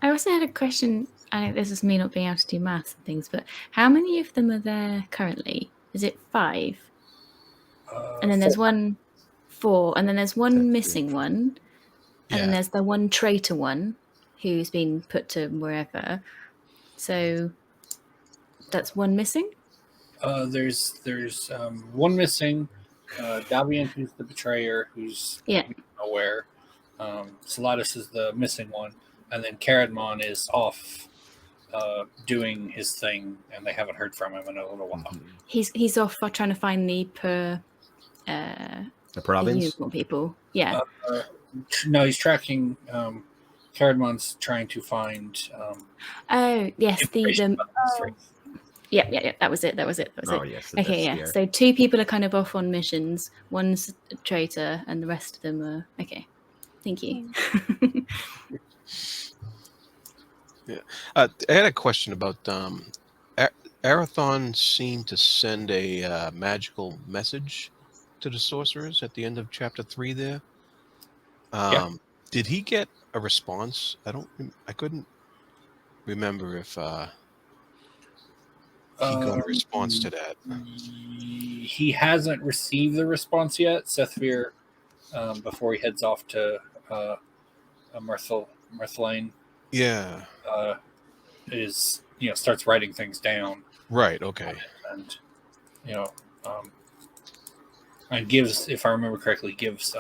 I also had a question. I know this is me not being able to do maths and things, but how many of them are there currently? Is it 5? And then there's 4, and then there's one missing one, and then there's the one traitor one who's been put to wherever. So that's one missing. There's one missing. Davian, who's the betrayer, who's Yeah. aware. Salatus is the missing one, and then Caradmon is off doing his thing, and they haven't heard from him in a little while. He's off for trying to find the The the Paravians. unicorn people. Yeah. No, he's tracking. Caradmon's trying to find. Oh yes, information about the mystery. yeah. That was it. Oh yes. it Okay, is, yeah. So 2 people are kind of off on missions. One's a traitor, and the rest of them are okay. Thank you. I had a question about Arathon seemed to send a magical message to the sorcerers at the end of chapter 3 there. Did he get a response? I couldn't remember if he got a response to that. He hasn't received the response yet. Sethvir, before he heads off to Mirthlane, Yeah. is starts writing things down. Right. Okay. And and gives, if I remember correctly, gives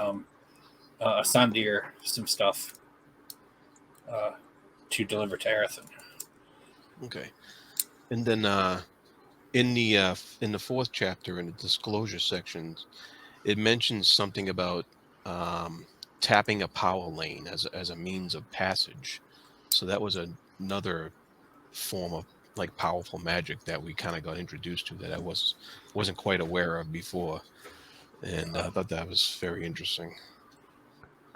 Sandir some stuff to deliver to Arathan. Okay. And then in the 4th chapter in the disclosure sections, it mentions something about tapping a power lane as a means of passage. So that was another form of like powerful magic that we kind of got introduced to that I wasn't quite aware of before, and I thought that was very interesting.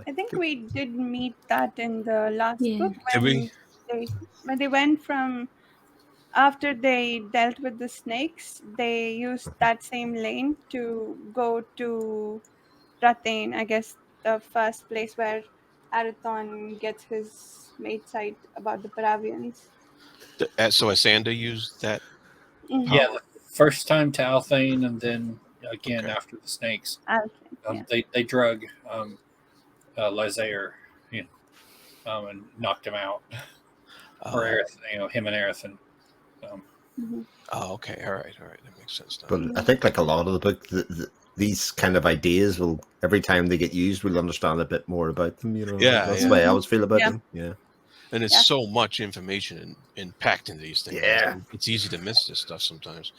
I think we did meet that in the last book Did we? when they went from, after they dealt with the snakes, they used that same lane to go to Rathane, I guess the first place where Arathon gets his made sight about the Paravians. So Asanda used that Mhm. Yeah, the first time to Althane, and then again after the snakes. Althane, They drug Lysair, and knocked him out, or Arathan, him and Arathan. Oh, okay. All right. That makes sense now. But I think, like a lot of the book, these kind of ideas will, every time they get used, we'll understand a bit more about them. That's the way I always feel about them. Yeah. And it's so much information packed into these things. Yeah. It's easy to miss this stuff sometimes.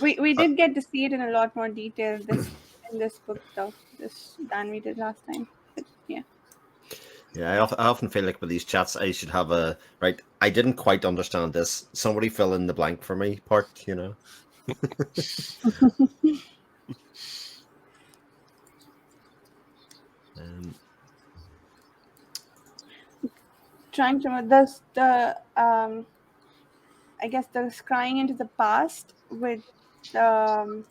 we did get to see it in a lot more detail in this book, though, than we did last time. But, yeah. Yeah, I often feel like with these chats, I should have a right. I didn't quite understand this. Somebody fill in the blank for me. Part, Trying to remember I guess the scrying into the past with the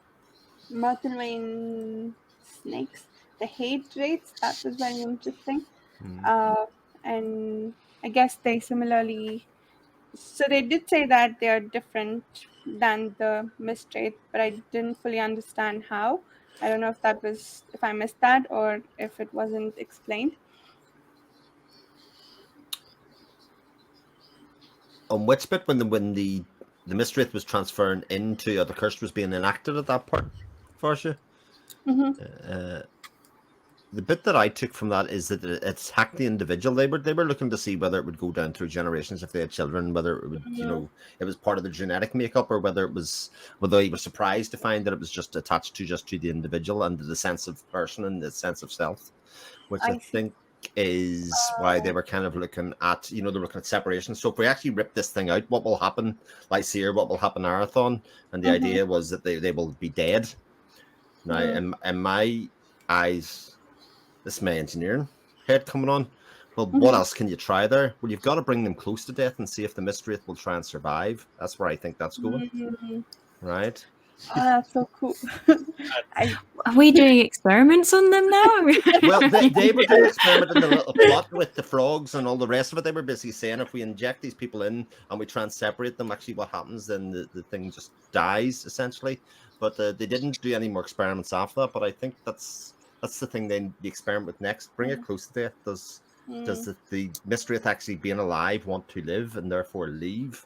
Myrtlewane snakes, the hate rates, that was very interesting. And I guess they similarly, so they did say that they are different than the mist rate, but I didn't fully understand how. I don't know if I missed that or if it wasn't explained. On which bit, when the mist wraith was transferring into, or the curse was being enacted at that part, Farsha? The bit that I took from that is that it's hacked the individual. They were looking to see whether it would go down through generations if they had children, whether it would, it was part of the genetic makeup, or whether they were surprised to find that it was just attached to the individual and to the sense of person and the sense of self, which I think is why they were kind of looking at, they were looking at separation. So if we actually rip this thing out, what will happen, Lysair, what will happen, Arathon? And the idea was that they will be dead. Now, in my eyes, this is my engineering head coming on. Well, what else can you try there? Well, you've got to bring them close to death and see if the mist wraith will try and survive. That's where I think that's going. Right? Oh, that's so cool. Are we doing experiments on them now? Well, they were doing experiment in the little plot with the frogs and all the rest of it. They were basically saying if we inject these people in and we try and separate them, actually what happens, then the thing just dies, essentially. But they didn't do any more experiments after that. But I think that's the thing the experiment with next. Bring it close to death does Does the Mistwraith actually being alive want to live and therefore leave?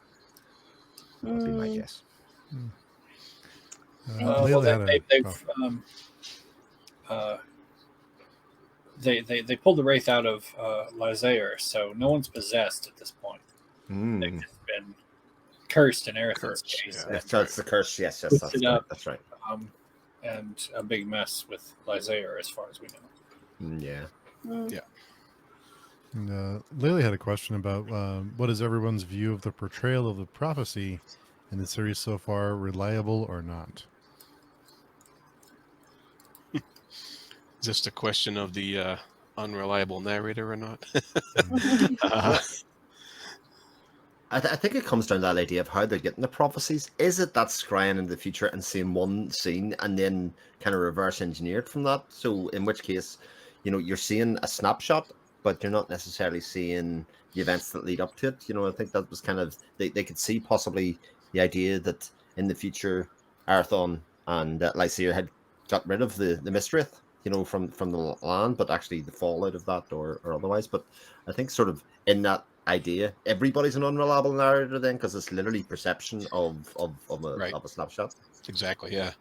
That would be my guess. Well, Layla had they pulled the wraith out of Lysair, so no one's possessed at this point. They've just been cursed in Erethan's case. Yeah. That's the curse. Yes, Twisted up. that's right. And a big mess with Lysair, as far as we know. Yeah. And Layla had a question about what is everyone's view of the portrayal of the prophecy in the series so far, reliable or not? Is this the question of the unreliable narrator or not? I think it comes down to that idea of how they're getting the prophecies. Is it that scrying into the future and seeing one scene and then kind of reverse engineered from that? So in which case, you're seeing a snapshot, but you're not necessarily seeing the events that lead up to it. I think that was kind of, they could see possibly the idea that in the future, Arathon and Lysair had got rid of the Mistwraith, from the land, but actually the fallout of that or otherwise. But I think sort of in that idea, everybody's an unreliable narrator then, because it's literally perception of a snapshot. Exactly. Yeah.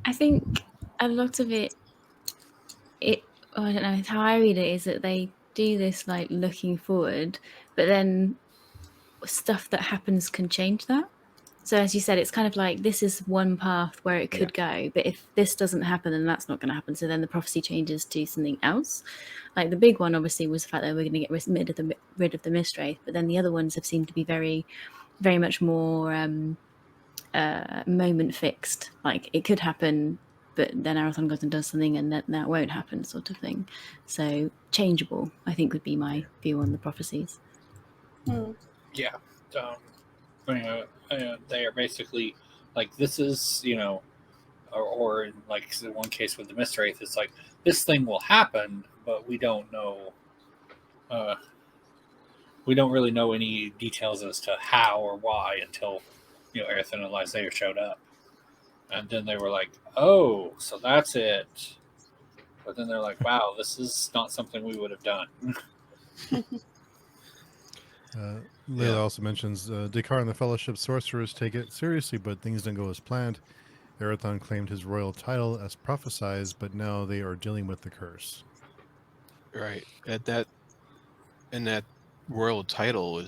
I think a lot of it, I don't know, how I read it is that they do this like looking forward, but then stuff that happens can change that. So as you said, it's kind of like this is one path where it could go, but if this doesn't happen, then that's not going to happen. So then the prophecy changes to something else. Like the big one, obviously, was the fact that we're going to get rid of the Mistwraith, but then the other ones have seemed to be very, very much more moment fixed. Like it could happen, but then Arathon goes and does something, and that won't happen, sort of thing. So changeable, I think, would be my view on the prophecies. Yeah. They are basically like, this is, or in like one case with the Mistwraith, it's like this thing will happen, but we don't know. We don't really know any details as to how or why until Erethan and Lysair showed up, and then they were like, "Oh, so that's it." But then they're like, "Wow, this is not something we would have done." Layla also mentions Descartes and the Fellowship sorcerers take it seriously, but things don't go as planned. Arathon claimed his royal title as prophesized, but now they are dealing with the curse. Right. That royal title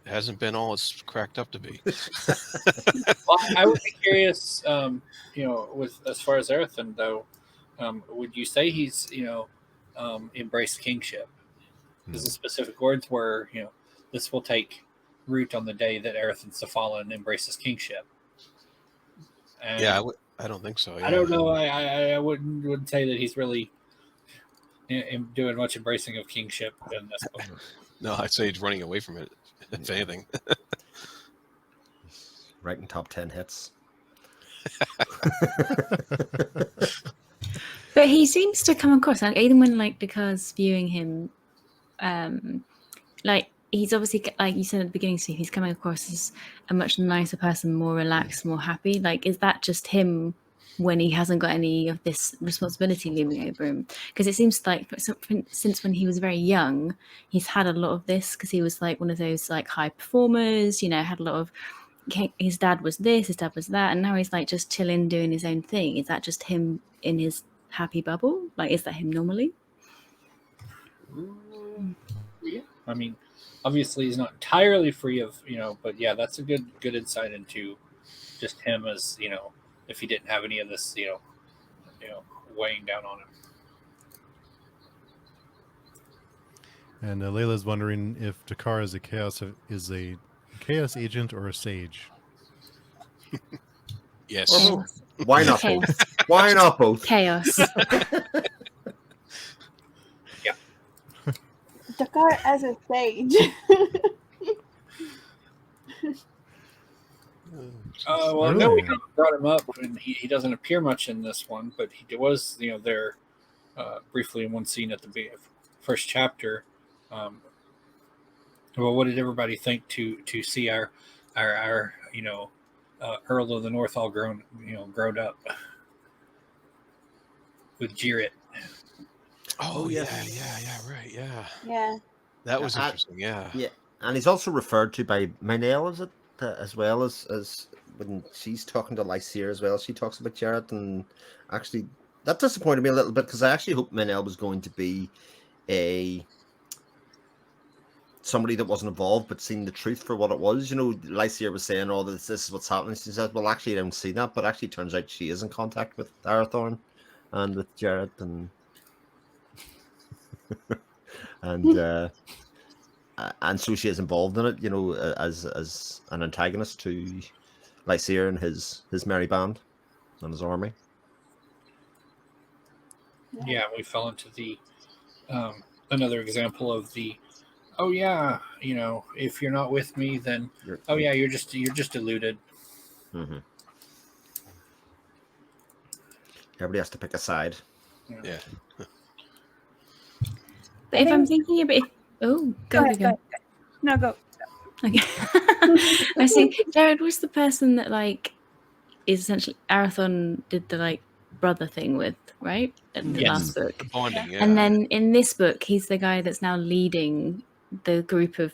hasn't been all it's cracked up to be. Well, I would be curious, with as far as Erethan though, would you say he's embraced kingship? Because the specific words were, this will take root on the day that Erethan's the Fallen embraces kingship. And I don't think so. Yeah. I don't know. I wouldn't say that he's really doing much embracing of kingship in this book. No, I'd say he's running away from it, if anything. Writing top 10 hits. But he seems to come across, like, even when Descartes viewing him, he's obviously, like you said at the beginning, Steve, he's coming across as a much nicer person, more relaxed, more happy. Like, is that just him when he hasn't got any of this responsibility looming over him? Because it seems like since when he was very young, he's had a lot of this, because he was like one of those like high performers, had a lot of, his dad was this, his dad was that, and now he's like just chilling, doing his own thing. Is that just him in his happy bubble? Like, is that him normally? Yeah, I mean, obviously he's not entirely free of, but yeah, that's a good insight into just him as, if he didn't have any of this, weighing down on him. And Layla's wondering if Dakar is a chaos agent or a sage. Yes. Why not both? Why not both? Chaos. Yeah. Dakar as a sage. Well, Really? no, we haven't brought him up, and he doesn't appear much in this one, but he was, there briefly in one scene at the first chapter. Well, what did everybody think to see our Earl of the North all grown up with Jirrit? Oh, yes. right, yeah. Yeah. That was Uh, interesting, yeah. Yeah, and he's also referred to by Minelle, is it? As well as when she's talking to Lycia as well, she talks about Jarrett, and actually that disappointed me a little bit because I actually hoped Minelle was going to be a somebody that wasn't involved but seen the truth for what it was. You know, Lycia was saying, "Oh, this is what's happening." She said, "Well, actually, I don't see that," but actually, it turns out she is in contact with Arathorn and with Jarrett, and and so she is involved in it. You know, as an antagonist to Lysair and his merry band and his army. Yeah, we fell into the another example of the oh yeah, if you're not with me, then oh yeah, you're just deluded. Mm-hmm. Everybody has to pick a side. Yeah. But if I'm thinking about go ahead. No, go. Okay. I see. Jared was the person that is essentially Arathon did the brother thing with, right? In the last book. The bonding, yeah. And then in this book, he's the guy that's now leading the group of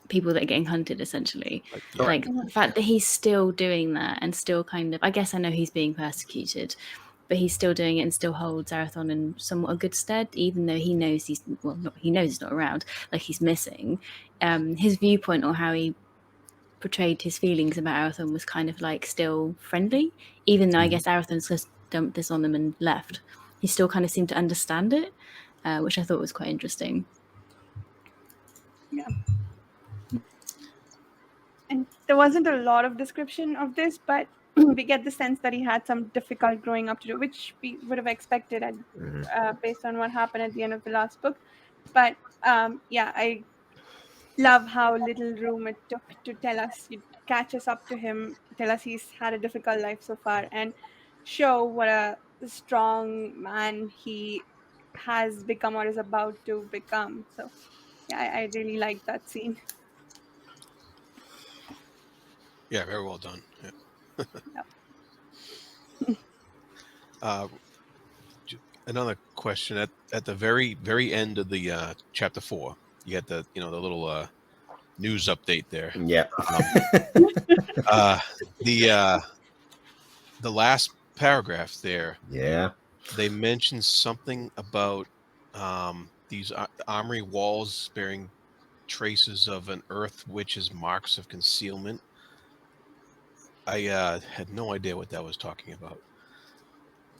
people that are getting hunted, essentially. Like, The fact that he's still doing that and still kind of, I guess I know he's being persecuted, but he's still doing it and still holds Arathon in somewhat a good stead, even though he knows he's not around, he's missing. His viewpoint or how he portrayed his feelings about Arathon was kind of still friendly, even though I guess Arathon's just dumped this on them and left. He still kind of seemed to understand it, which I thought was quite interesting. Yeah. And there wasn't a lot of description of this, but we get the sense that he had some difficult growing up to do, which we would have expected based on what happened at the end of the last book. But I love how little room it took to tell us, catch us up to him, tell us he's had a difficult life so far, and show what a strong man he has become or is about to become. So yeah, I really like that scene. Yeah, very well done. Yeah. Another question at the very end of the chapter 4, you had the the little news update there. Yeah. The last paragraph there. Yeah. They mentioned something about these armory walls bearing traces of an earth witch's marks of concealment. I had no idea what that was talking about.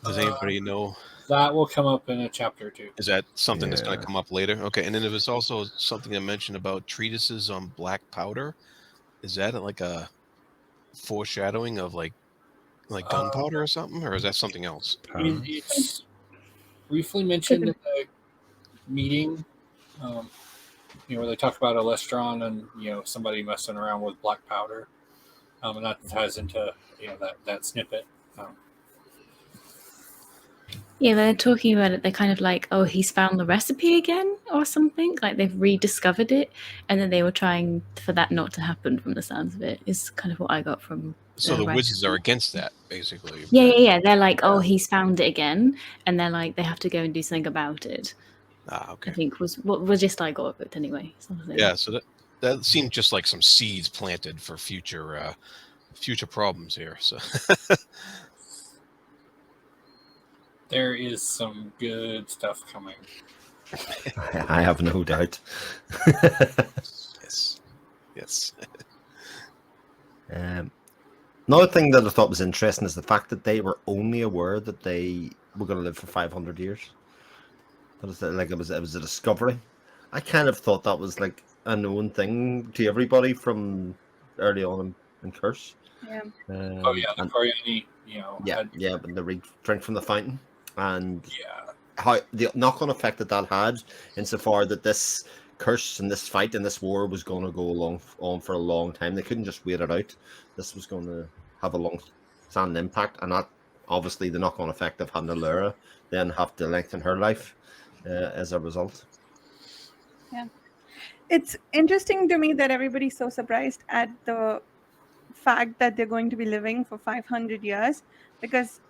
Does anybody know? That will come up in a chapter or two. Is that something that's going to come up later? Okay, and then there was also something that mentioned about treatises on black powder. Is that like a foreshadowing of like gunpowder or something, or is that something else? It's briefly mentioned in the meeting, where they talk about Alestron and somebody messing around with black powder, and that ties into that snippet. Yeah, they're talking about it. They're kind of like, oh, he's found the recipe again or something. Like they've rediscovered it, and then they were trying for that not to happen. From the sounds of it, is kind of what I got from. So the wizards are against that, basically. Yeah. They're like, oh, he's found it again, and they're like, they have to go and do something about it. Okay. I think was what was just I got of it anyway. Something. Yeah, so that seemed just like some seeds planted for future problems here. So there is some good stuff coming. I have no doubt. Yes. Another thing that I thought was interesting is the fact that they were only aware that they were going to live for 500 years. That was it was a discovery. I kind of thought that was like a known thing to everybody from early on in Curse. Yeah. The Coriani, Yeah, but the drink from the fountain, and yeah, how the knock-on effect that had, insofar that this curse and this fight and this war was going to go on for a long time. They couldn't just wait it out. This was going to have a long-standing impact, and that obviously the knock-on effect of having Allura then have to lengthen her life as a result. Yeah, it's interesting to me that everybody's so surprised at the fact that they're going to be living for 500 years, because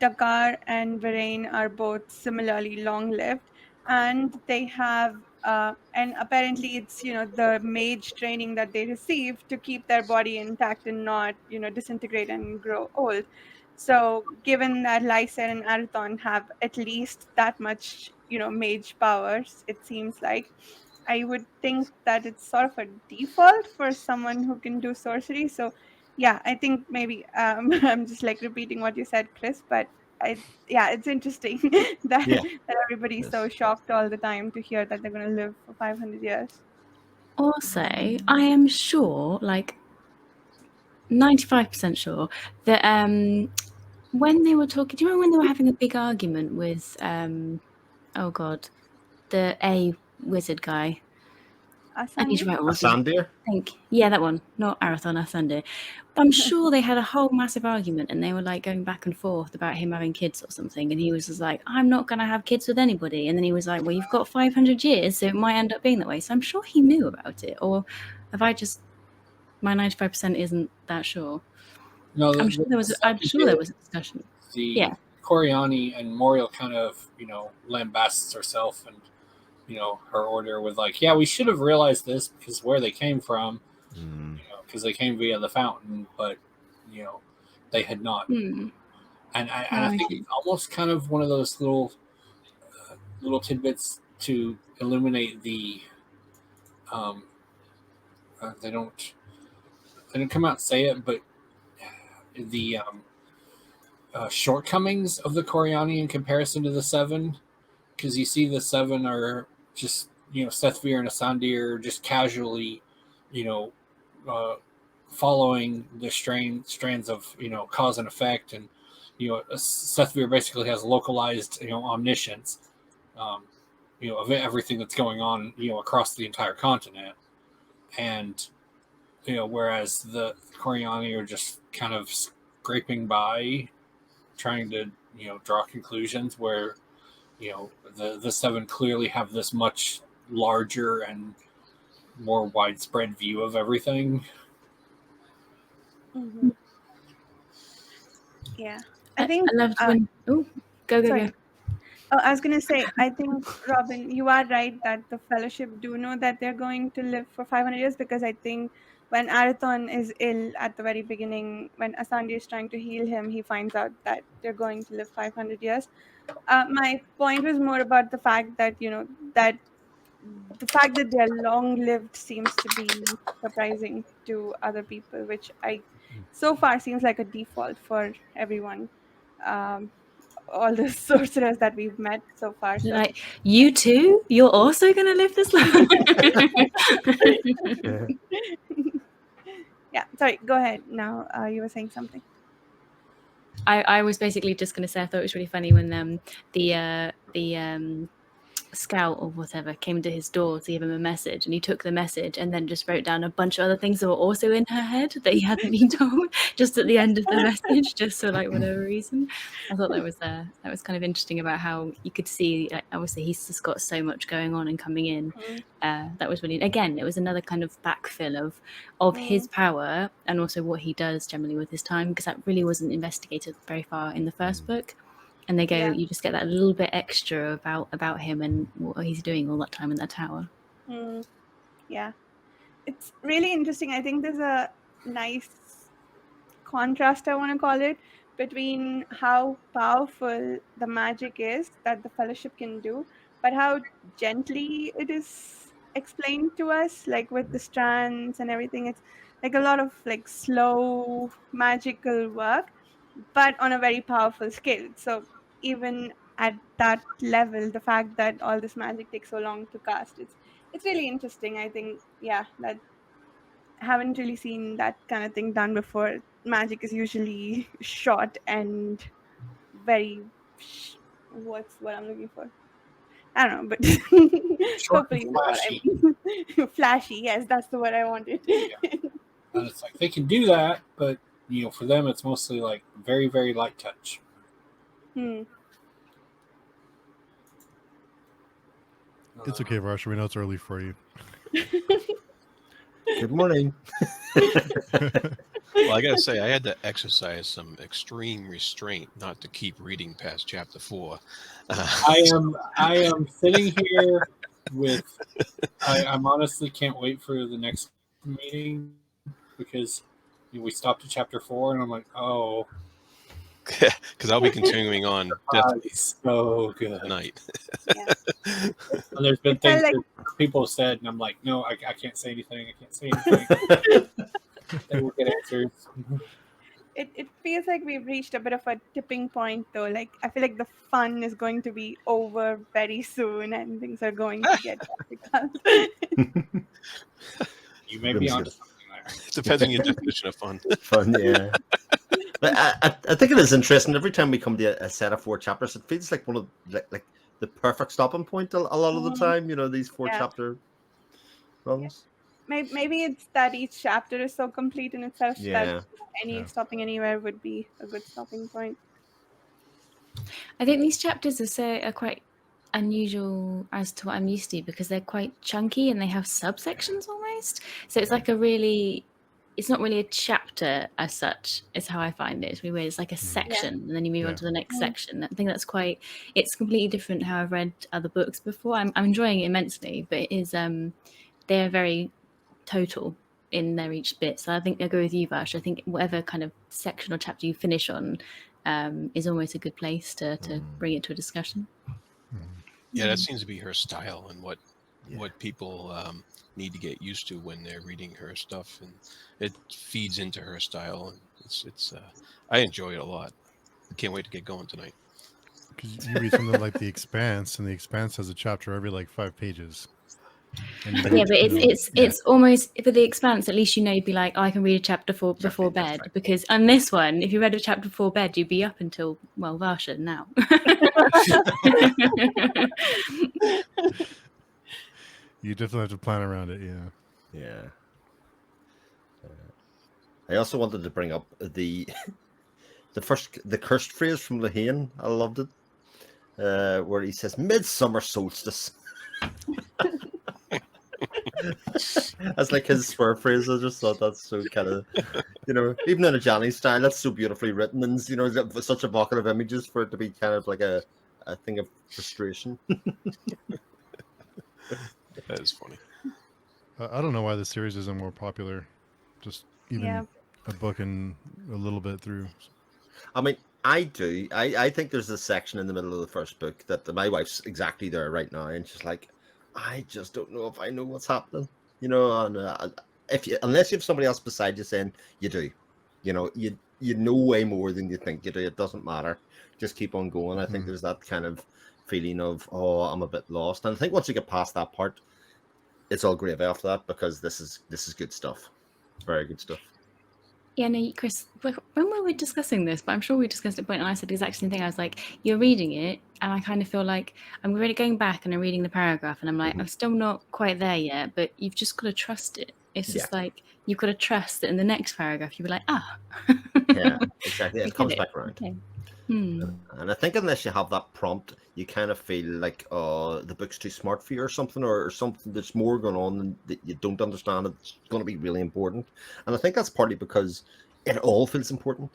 Dakar and Varane are both similarly long-lived, and they have and apparently it's the mage training that they receive to keep their body intact and not disintegrate and grow old. So given that Lysair and Arathon have at least that much mage powers, it seems like I would think that it's sort of a default for someone who can do sorcery. So yeah, I think maybe I'm just like repeating what you said, Chris, but yeah, it's interesting that Yeah. that everybody's so Yes. shocked all the time to hear that they're going to live for 500 years. Also, I am sure, like 95% sure, that when they were talking, do you remember when they were having a big argument with oh god, the A wizard guy? I need to Asandi? write all of these. Asandir? Yeah, that one, not Arathon, Asande. But I'm sure they had a whole massive argument, and they were like going back and forth about him having kids or something. And he was just like, "I'm not going to have kids with anybody." And then he was like, "Well, you've got 500 years, so it might end up being that way." So I'm sure he knew about it, or have I just my 95% isn't that sure. No, I'm sure there was. I'm sure there was a discussion. The Yeah. Coriani and Moriel kind of lambasts herself and her order with like, yeah, we should have realized this because where they came from, because they came via the fountain, but they had not. Hmm. And I think it's almost kind of one of those little tidbits to illuminate the they don't come out and say it, but the shortcomings of the Coriani in comparison to the Seven, because you see the Seven are just Sethvir and Asandir just casually following the strands of cause and effect, and Sethvir basically has localized omniscience of everything that's going on across the entire continent, and whereas the Coriani are just kind of scraping by, trying to draw conclusions, where the Seven clearly have this much larger and more widespread view of everything. Mm-hmm. Yeah, I think I loved when. Oh, go. sorry. Oh, I was going to say, I think, Robin, you are right that the Fellowship do know that they're going to live for 500 years, because I think when Arathon is ill at the very beginning, when Asandi is trying to heal him, he finds out that they're going to live 500 years. My point was more about the fact that, that the fact that they're long lived seems to be surprising to other people, which so far seems like a default for everyone. Um, all the sorcerers that we've met so far. So Like, you too? You're also going to live this long? yeah, sorry, go ahead now. You were saying something. I was basically just going to say I thought it was really funny when the scout or whatever came to his door to give him a message, and he took the message and then just wrote down a bunch of other things that were also in her head that he hadn't been told just at the end of the message, just for like whatever reason. I thought that was kind of interesting about how you could see, like, obviously he's just got so much going on and coming in. That was really, again, it was another kind of backfill of his power and also what he does generally with his time, because that really wasn't investigated very far in the first book. And they go, you just get that little bit extra about him and what he's doing all that time in that tower. Yeah, it's really interesting. I think there's a nice contrast, I want to call it, between how powerful the magic is that the Fellowship can do, but how gently it is explained to us, like with the strands and everything. It's like a lot of like slow magical work, but on a very powerful scale. So even at that level, the fact that all this magic takes so long to cast, it's really interesting. I think, yeah, that haven't really seen that kind of thing done before. Magic is usually short and very what's what I'm looking for. I don't know, but hopefully you know what I mean. Flashy, yes, that's the word I wanted. And it's like they can do that, but for them it's mostly like very, very light touch. It's okay, Varsha. We know it's early for you. Good morning. Well, I gotta say, I had to exercise some extreme restraint not to keep reading past chapter 4. I am sitting here with. I'm honestly can't wait for the next meeting because we stopped at chapter 4, and I'm like, oh, Because I'll be continuing on definitely it's so good. tonight. Yeah. And there's been It felt things like that people have said, and I'm like, no, I can't say anything. I can't say anything. They will get answers. it feels like we've reached a bit of a tipping point though. Like I feel like the fun is going to be over very soon and things are going to get difficult. You may be onto something there. Depends on your definition of fun. Fun, yeah. But I think it is interesting. Every time we come to a set of 4 chapters, it feels like one of like the perfect stopping point a lot of the time. You know, these 4 Yeah. chapter runs. Maybe it's that each chapter is so complete in itself Yeah. that any Yeah. stopping anywhere would be a good stopping point. I think these chapters are quite unusual as to what I'm used to because they're quite chunky and they have subsections almost. So it's like it's not really a chapter as such, is how I find it. It's really weird. It's like a section and then you move on Yeah. to the next section. I think that's it's completely different how I've read other books before. I'm enjoying it immensely, but it is they're very total in their each bit. So I think I go with you, Vash. I think whatever kind of section or chapter you finish on is almost a good place to bring it to a discussion. Yeah, that seems to be her style and what people need to get used to when they're reading her stuff, and it feeds into her style, and it's I enjoy it a lot. I can't wait to get going tonight. Because you read something like The Expanse, and The Expanse has a chapter every like 5 pages. And you Yeah, don't- but you know, it's almost for The Expanse. At least you'd be like, oh, I can read a chapter before bed, because on this one, if you read a chapter before bed, you'd be up until Varsha now. you definitely have to plan around it. Yeah. Yeah. I also wanted to bring up the cursed phrase from Lehane. I loved it, where he says "midsummer solstice." That's like his swear phrase. I just thought that's so kind of, even in a Johnny style, that's so beautifully written, and such evocative images for it to be kind of like a thing of frustration. That is funny. I don't know why the series isn't more popular. Just even a book and a little bit through. I mean, I do. I think there's a section in the middle of the first book that my wife's exactly there right now, and she's like, I just don't know if I know what's happening. And unless you have somebody else beside you saying you do, you know way more than you think you do. It doesn't matter. Just keep on going. I think there's that kind of feeling of, oh, I'm a bit lost. And I think once you get past that part, it's all gravy after that, because this is good stuff. Very good stuff. Yeah, no, Chris, when we were discussing this, but I'm sure we discussed it at a point, and I said the exact same thing. I was like, you're reading it, and I kind of feel like I'm really going back and I'm reading the paragraph, and I'm like, I'm still not quite there yet, but you've just got to trust it. It's just like, you've got to trust that in the next paragraph, you'll be like, Yeah, exactly. It comes back around. Okay. And I think unless you have that prompt, you kind of feel like the book's too smart for you or something, or something that's more going on that you don't understand. It's going to be really important. And I think that's partly because it all feels important.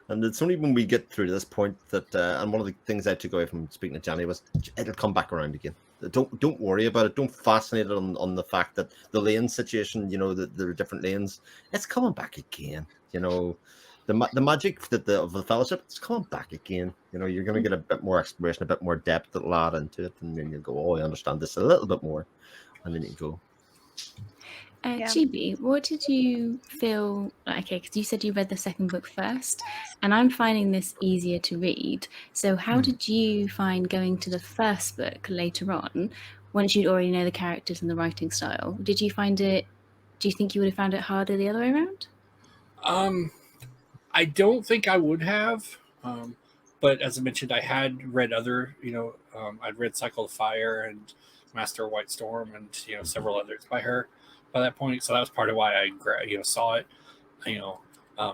And it's only when we get through to this point that, and one of the things I took away from speaking to Johnny was, it'll come back around again. Don't worry about it. Don't fascinate it on the fact that the lane situation, that there are different lanes. It's coming back again. The magic of the fellowship, it's coming back again. You're going to get a bit more exploration, a bit more depth that'll add into it, and then you'll go, oh, I understand this a little bit more, and then you go. Chibi, what did you feel like? Okay, because you said you read the second book first, and I'm finding this easier to read. So how did you find going to the first book later on, once you'd already know the characters and the writing style? Did you find it? Do you think you would have found it harder the other way around? I don't think I would have. But as I mentioned, I had read other, I'd read Cycle of Fire and Master of White Storm and, several others by her by that point. So that was part of why I, saw it,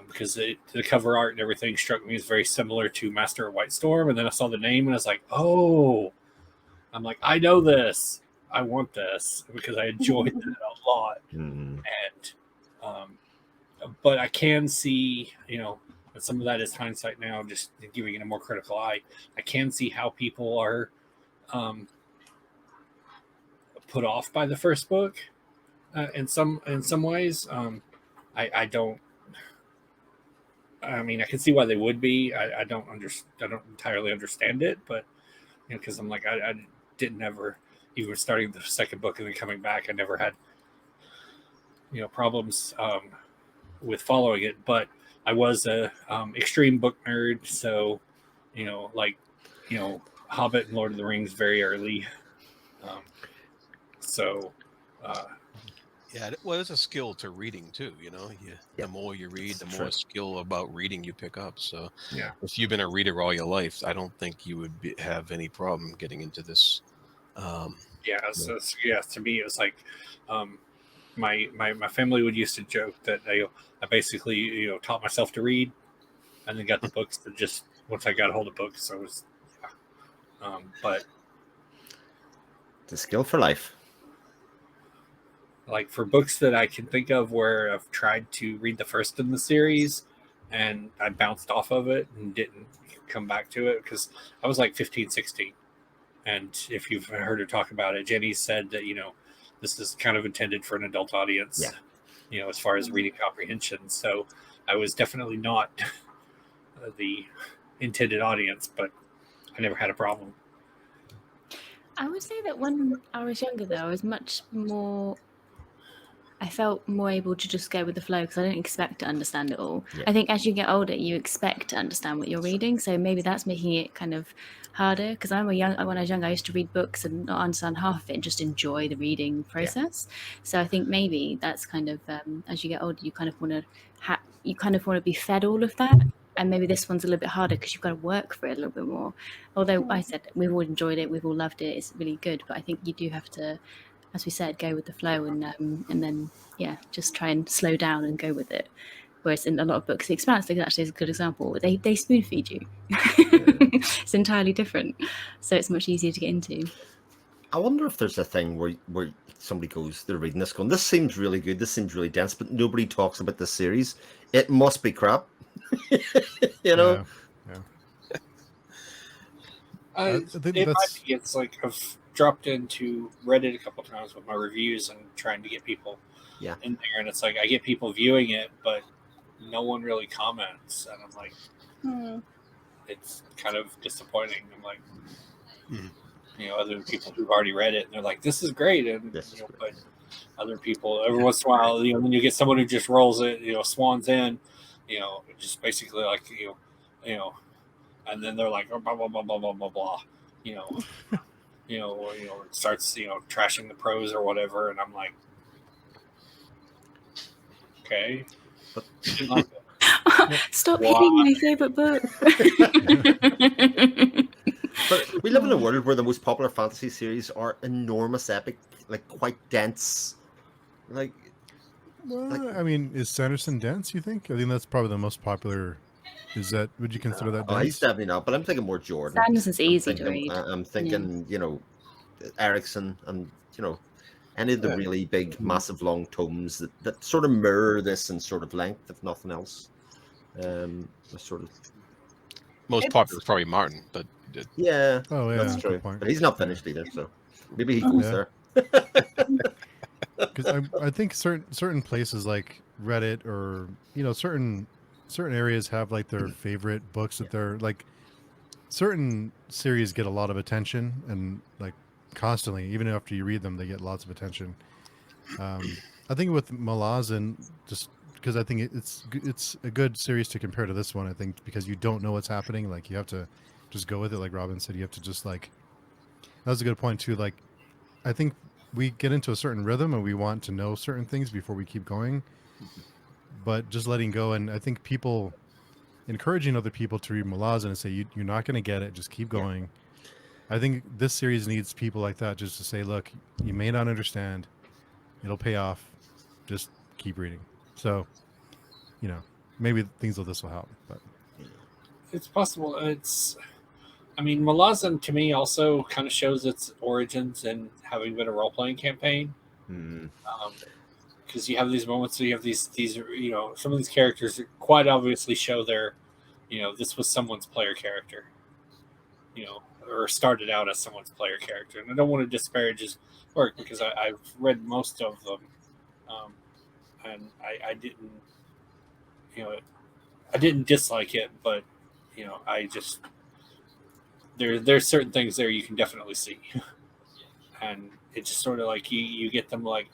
because the cover art and everything struck me as very similar to Master of White Storm. And then I saw the name and I was like, oh, I'm like, I know this. I want this, because I enjoyed it a lot. Mm-hmm. And but I can see, and some of that is hindsight now, just giving it a more critical eye. I can see how people are put off by the first book in some ways. I don't. I mean, I can see why they would be. I don't entirely understand it, but because I'm like I didn't ever, even starting the second book and then coming back, I never had problems with following it. But I was a extreme book nerd, so Hobbit and Lord of the Rings very early. So Yeah, well, it's a skill to reading too. The more you read, the more skill about reading you pick up. So, yeah, if you've been a reader all your life, I don't think you would have any problem getting into this. So to me, it was like my family would used to joke that I basically taught myself to read, and then got the books that just once I got a hold of books, I was but it's a skill for life. Like for books that I can think of where I've tried to read the first in the series and I bounced off of it and didn't come back to it because I was like 15, 16. And if you've heard her talk about it, Jenny said that, this is kind of intended for an adult audience, as far as reading comprehension. So I was definitely not the intended audience, but I never had a problem. I would say that when I was younger, though, I felt more able to just go with the flow because I didn't expect to understand it all. I think as you get older, you expect to understand what you're reading. So maybe that's making it kind of harder because when I was young, I used to read books and not understand half of it and just enjoy the reading process. So I think maybe that's kind of, as you get older, you kind of want to be fed all of that. And maybe this one's a little bit harder because you've got to work for it a little bit more. Although I said we've all enjoyed it, we've all loved it, it's really good. But I think you do have to, as we said, go with the flow and then just try and slow down and go with it. Whereas in a lot of books, The Expanse actually is a good example. They spoon feed you. It's entirely different, so it's much easier to get into. I wonder if there's a thing where somebody goes, they're reading this, going, "This seems really good. This seems really dense," but nobody talks about this series. It must be crap. Yeah. I think it's like I've dropped into Reddit a couple times with my reviews and trying to get people in there, and it's like I get people viewing it, but no one really comments, and I'm like, it's kind of disappointing. I'm like, other people who've already read it, and they're like, "This is great," and but other people, every once in a while, when you get someone who just rolls it, swans in, just basically like and then they're like, blah blah blah blah blah blah blah, starts trashing the prose or whatever, and I'm like, okay, like stop hitting my favorite book. But we live in a world where the most popular fantasy series are enormous, epic, like quite dense. I mean, is Sanderson dense? You think? I think that's probably the most popular. Would you consider that dense? He's definitely not, but I'm thinking more Jordan. Sanderson's easy to read. I'm thinking, Erickson and, any of the really big, massive, long tomes that sort of mirror this in sort of length, if nothing else. Sort of most popular is probably Martin, but that's true. But he's not finished either, so maybe he goes there. Because I think certain places like Reddit or certain areas have like their favorite books that they're like. Certain series get a lot of attention and like constantly, even after you read them, they get lots of attention. I think with Malazan, just because I think it's a good series to compare to this one. I think because you don't know what's happening, like you have to just go with it. Like Robin said, you have to just like. That was a good point too. Like, I think we get into a certain rhythm and we want to know certain things before we keep going, but just letting go. And I think people encouraging other people to read Malazan and say, you're not going to get it. Just keep going. Yeah. I think this series needs people like that just to say, look, you may not understand. It'll pay off. Just keep reading. So, maybe things like this will help, but it's possible. Malazan to me also kind of shows its origins in having been a role-playing campaign. Because because you have these moments where you have these some of these characters that quite obviously show their this was someone's player character, or started out as someone's player character. And I don't want to disparage his work because I've read most of them, and I didn't I didn't dislike it, but I just there's certain things there you can definitely see, and it's just sort of like you get them like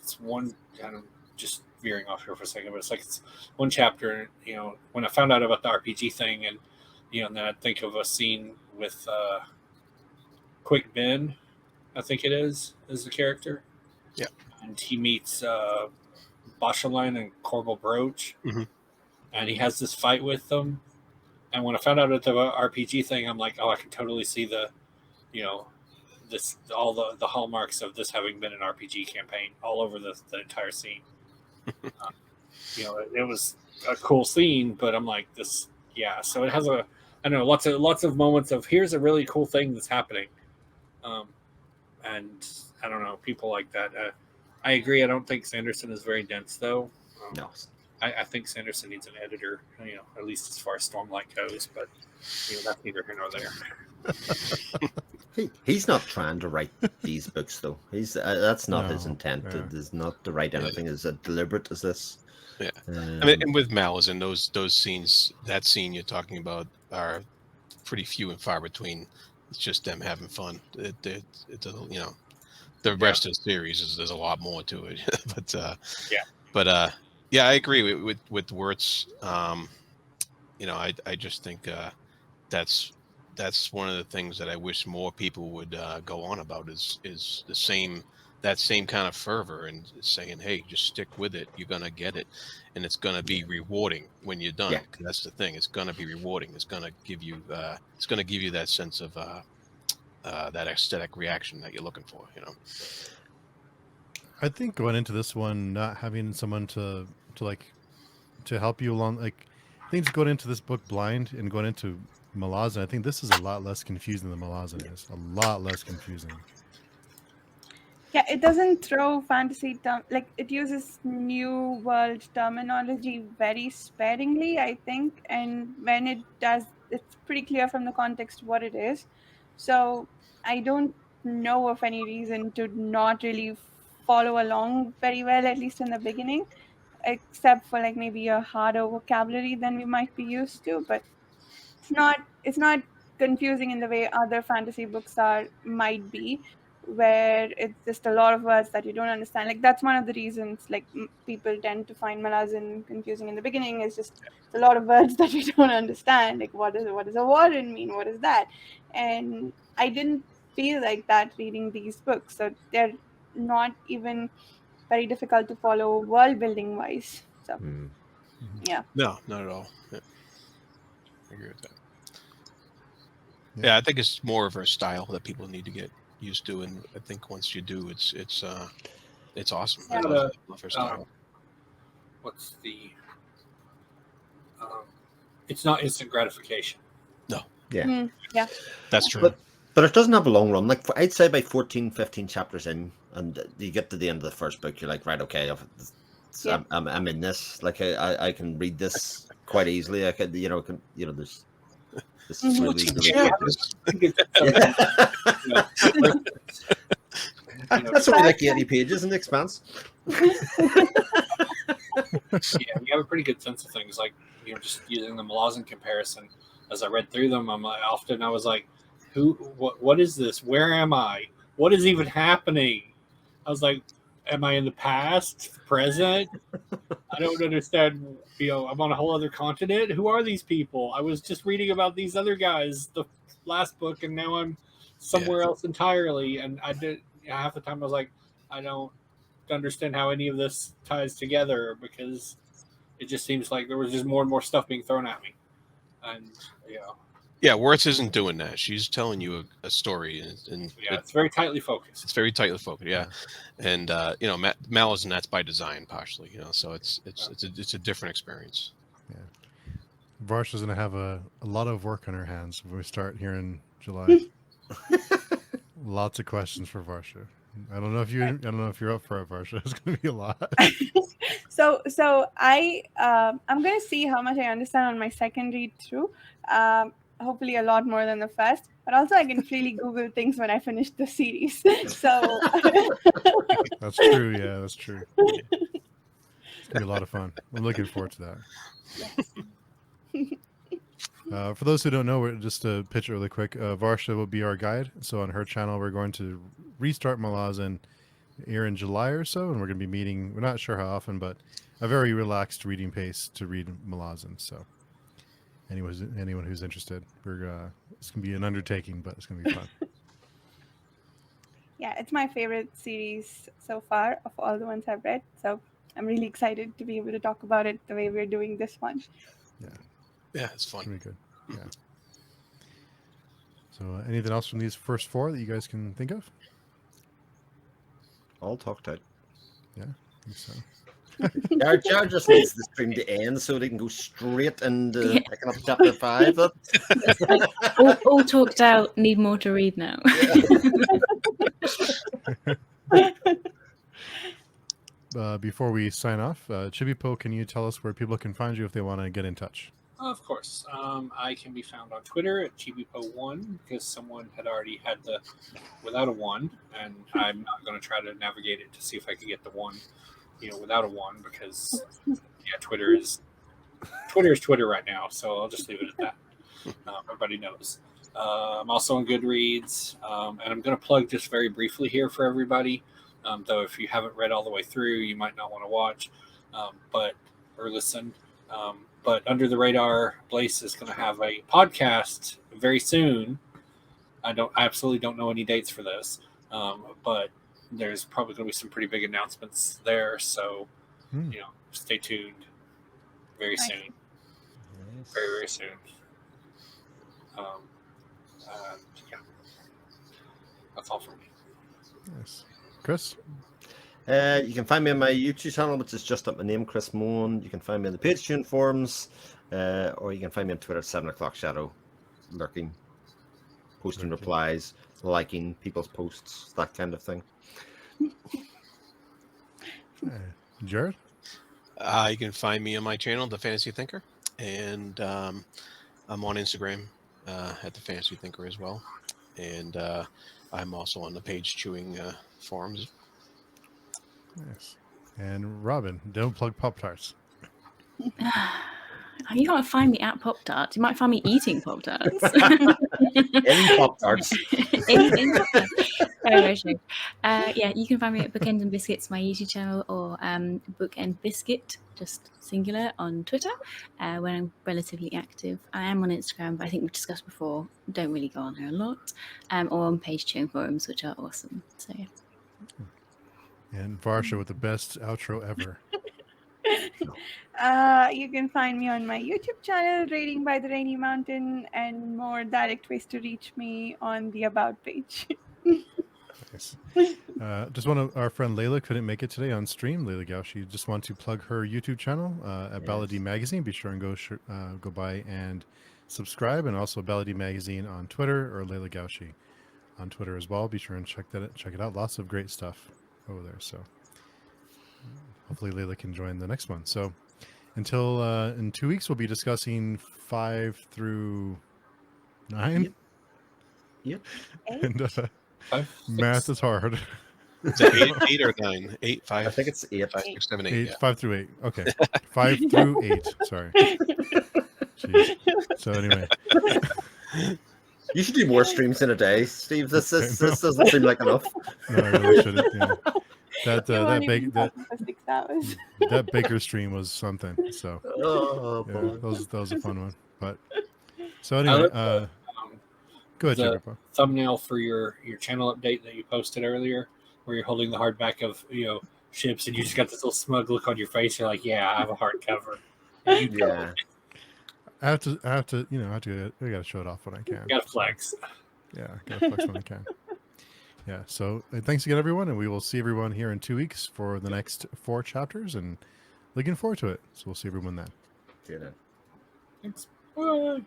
it's one kind of just veering off here for a second, but it's one chapter. When I found out about the RPG thing, and and then I think of a scene with Quick Ben, I think it is the character. Yeah. And he meets Bashaline and Corbel Broach, Mhm. and he has this fight with them. And when I found out about the RPG thing, I'm like, oh, I can totally see the, all the hallmarks of this having been an RPG campaign all over the entire scene. It was a cool scene, but I'm like this, yeah. So it has I don't know, lots of moments of here's a really cool thing that's happening, and I don't know, people like that. I agree. I don't think Sanderson is very dense, though. No. I think Sanderson needs an editor, at least as far as Stormlight goes. But that's neither here nor there. He's not trying to write these books, though. That's not his No, intent. yeah. It is not to write anything as deliberate as this. Yeah. I mean, and with Malazan, those scenes, that scene you're talking about, are pretty few and far between. It's just them having fun. It doesn't, the rest of the series there's a lot more to it. But yeah, I agree with Wirtz. I just think that's one of the things that I wish more people would go on about is that same kind of fervor and saying, hey, just stick with it. You're going to get it. And it's going to be rewarding when you're done. Yeah. That's the thing. It's going to be rewarding. It's going to give you that sense of that aesthetic reaction that you're looking for, I think going into this one, not having someone to help you along, like things going into this book blind and going into Malazan, I think this is a lot less confusing than Malazan is. A lot less confusing. Yeah, it doesn't throw fantasy like it uses new world terminology very sparingly, I think, and when it does, it's pretty clear from the context what it is. So I don't know of any reason to not really follow along very well, at least in the beginning, except for like maybe a harder vocabulary than we might be used to. But it's not confusing in the way other fantasy books might be, where it's just a lot of words that you don't understand. Like that's one of the reasons like people tend to find Malazan confusing in the beginning, is just it's a lot of words that we don't understand. Like what does a warden mean, what is that? And I didn't feel like that reading these books, so they're not even very difficult to follow world building wise. So yeah. No, not at all. Yeah. I agree with that. Yeah, I think it's more of a style that people need to get used to, and I think once you do, it's awesome. I love her style. What's the? It's not instant gratification. No. Yeah. Yeah. That's true. But it doesn't have a long run. Like I'd say by 14, 15 chapters in, and you get to the end of the first book, you're like, right, okay, I'm in this. Like I can read this quite easily. I could, there's this is really That's only like 80 pages in The Expanse. Yeah, you have a pretty good sense of things. Like just using the Malazan comparison, as I read through them, I was like, what is this? Where am I? What is even happening? I was like, am I in the past, present? I don't understand. I'm on a whole other continent. Who are these people? I was just reading about these other guys the last book, and now I'm somewhere else entirely. And I did half the time I was like, I don't understand how any of this ties together, because it just seems like there was just more and more stuff being thrown at me. And yeah, Wirtz isn't doing that. She's telling you a story, and it's very tightly focused. It's very tightly focused, yeah. And Malazan, that's by design, partially. So it's a different experience. Yeah, Varsha's gonna have a lot of work on her hands when we start here in July. Lots of questions for Varsha. I don't know if you're up for it, Varsha. It's going to be a lot. So I'm gonna see how much I understand on my second read through. Hopefully a lot more than the first, but also I can freely Google things when I finish the series. So That's true. Yeah, that's true. It's going to be a lot of fun. I'm looking forward to that. For those who don't know, just to pitch it really quick, Varsha will be our guide. So on her channel, we're going to restart Malazan here in July or so, and we're going to be meeting. We're not sure how often, but a very relaxed reading pace to read Malazan. So anyone who's interested, it's going to be an undertaking, but it's going to be fun. yeah, it's my favorite series so far of all the ones I've read. So I'm really excited to be able to talk about it the way we're doing this one. Yeah, it's It's fun. going to be good. Yeah. So anything else from these first four that you guys can think of? All talked out. Yeah, I think so. Jared just needs the stream to end so they can go straight into picking up chapter 5. It's like all talked out, need more to read now. Before we sign off, Chibipo, can you tell us where people can find you if they want to get in touch? Of course. I can be found on Twitter at chibipo1 because someone had already had the without a 1, and I'm not going to try to navigate it to see if I can get the 1, without a 1 because Twitter is Twitter right now. So I'll just leave it at that. Everybody knows. I'm also on Goodreads, and I'm going to plug just very briefly here for everybody. Though if you haven't read all the way through, you might not want to watch, or listen. But Under the Radar, Blaze is going to have a podcast very soon. I absolutely don't know any dates for this, but there's probably going to be some pretty big announcements there. So, stay tuned. Very soon. Very, very soon. That's all for me. Nice. Chris? You can find me on my YouTube channel, which is just up my name, Chris Moan. You can find me on the Patreon forums, or you can find me on Twitter at 7 o'clock shadow, lurking, posting replies, liking people's posts, that kind of thing. Jared? You can find me on my channel, The Fantasy Thinker, and I'm on Instagram at The Fantasy Thinker as well. And I'm also on the Page Chewing forums. Nice. And Robin, don't plug Pop-Tarts. You can't find me at Pop-Tarts. You might find me eating Pop-Tarts. Any Pop-Tarts. Any Pop-Tarts. Yeah, you can find me at Bookends and Biscuits, my YouTube channel, or Bookend Biscuit, just singular, on Twitter, where I'm relatively active. I am on Instagram, but I think we've discussed before, don't really go on there a lot, or on Page Chewing forums, which are awesome. So yeah. And Varsha with the best outro ever. You can find me on my YouTube channel, Reading by the Rainy Mountain, and more direct ways to reach me on the About page. Nice. Just our friend Layla couldn't make it today on stream. Layla Gaushi just want to plug her YouTube channel at Ballady Magazine. Be sure and go by and subscribe, and also Ballady Magazine on Twitter, or Layla Gaushi on Twitter as well. Be sure and check it out. Lots of great stuff over there. So hopefully Layla can join the next one. So until in 2 weeks, we'll be discussing 5 through 9. Yep. And 5, 6. math is hard. Is it 8 or 9? 8, 5. I think it's 8. 5, 6, 7, 8. 5 through 8. Okay. 5 through 8. Sorry. Jeez. So anyway. You should do more streams in a day, Steve. This doesn't seem like enough. No, I really shouldn't. Yeah. That You won't even talk for 6 hours. that Baker stream was something. So Oh, yeah, boy. that was a fun one. But so anyway, go ahead, the Jacob. thumbnail for your channel update that you posted earlier, where you're holding the hardback of Ships, and you just got this little smug look on your face. You're like, "Yeah, I have a hardcover." And you Yeah. I have to, I gotta show it off when I can. got to flex. Yeah, gotta flex when I can. Yeah. So thanks again, everyone, and we will see everyone here in 2 weeks for the next 4 chapters, and looking forward to it. So we'll see everyone then. See you then. Thanks. Bye.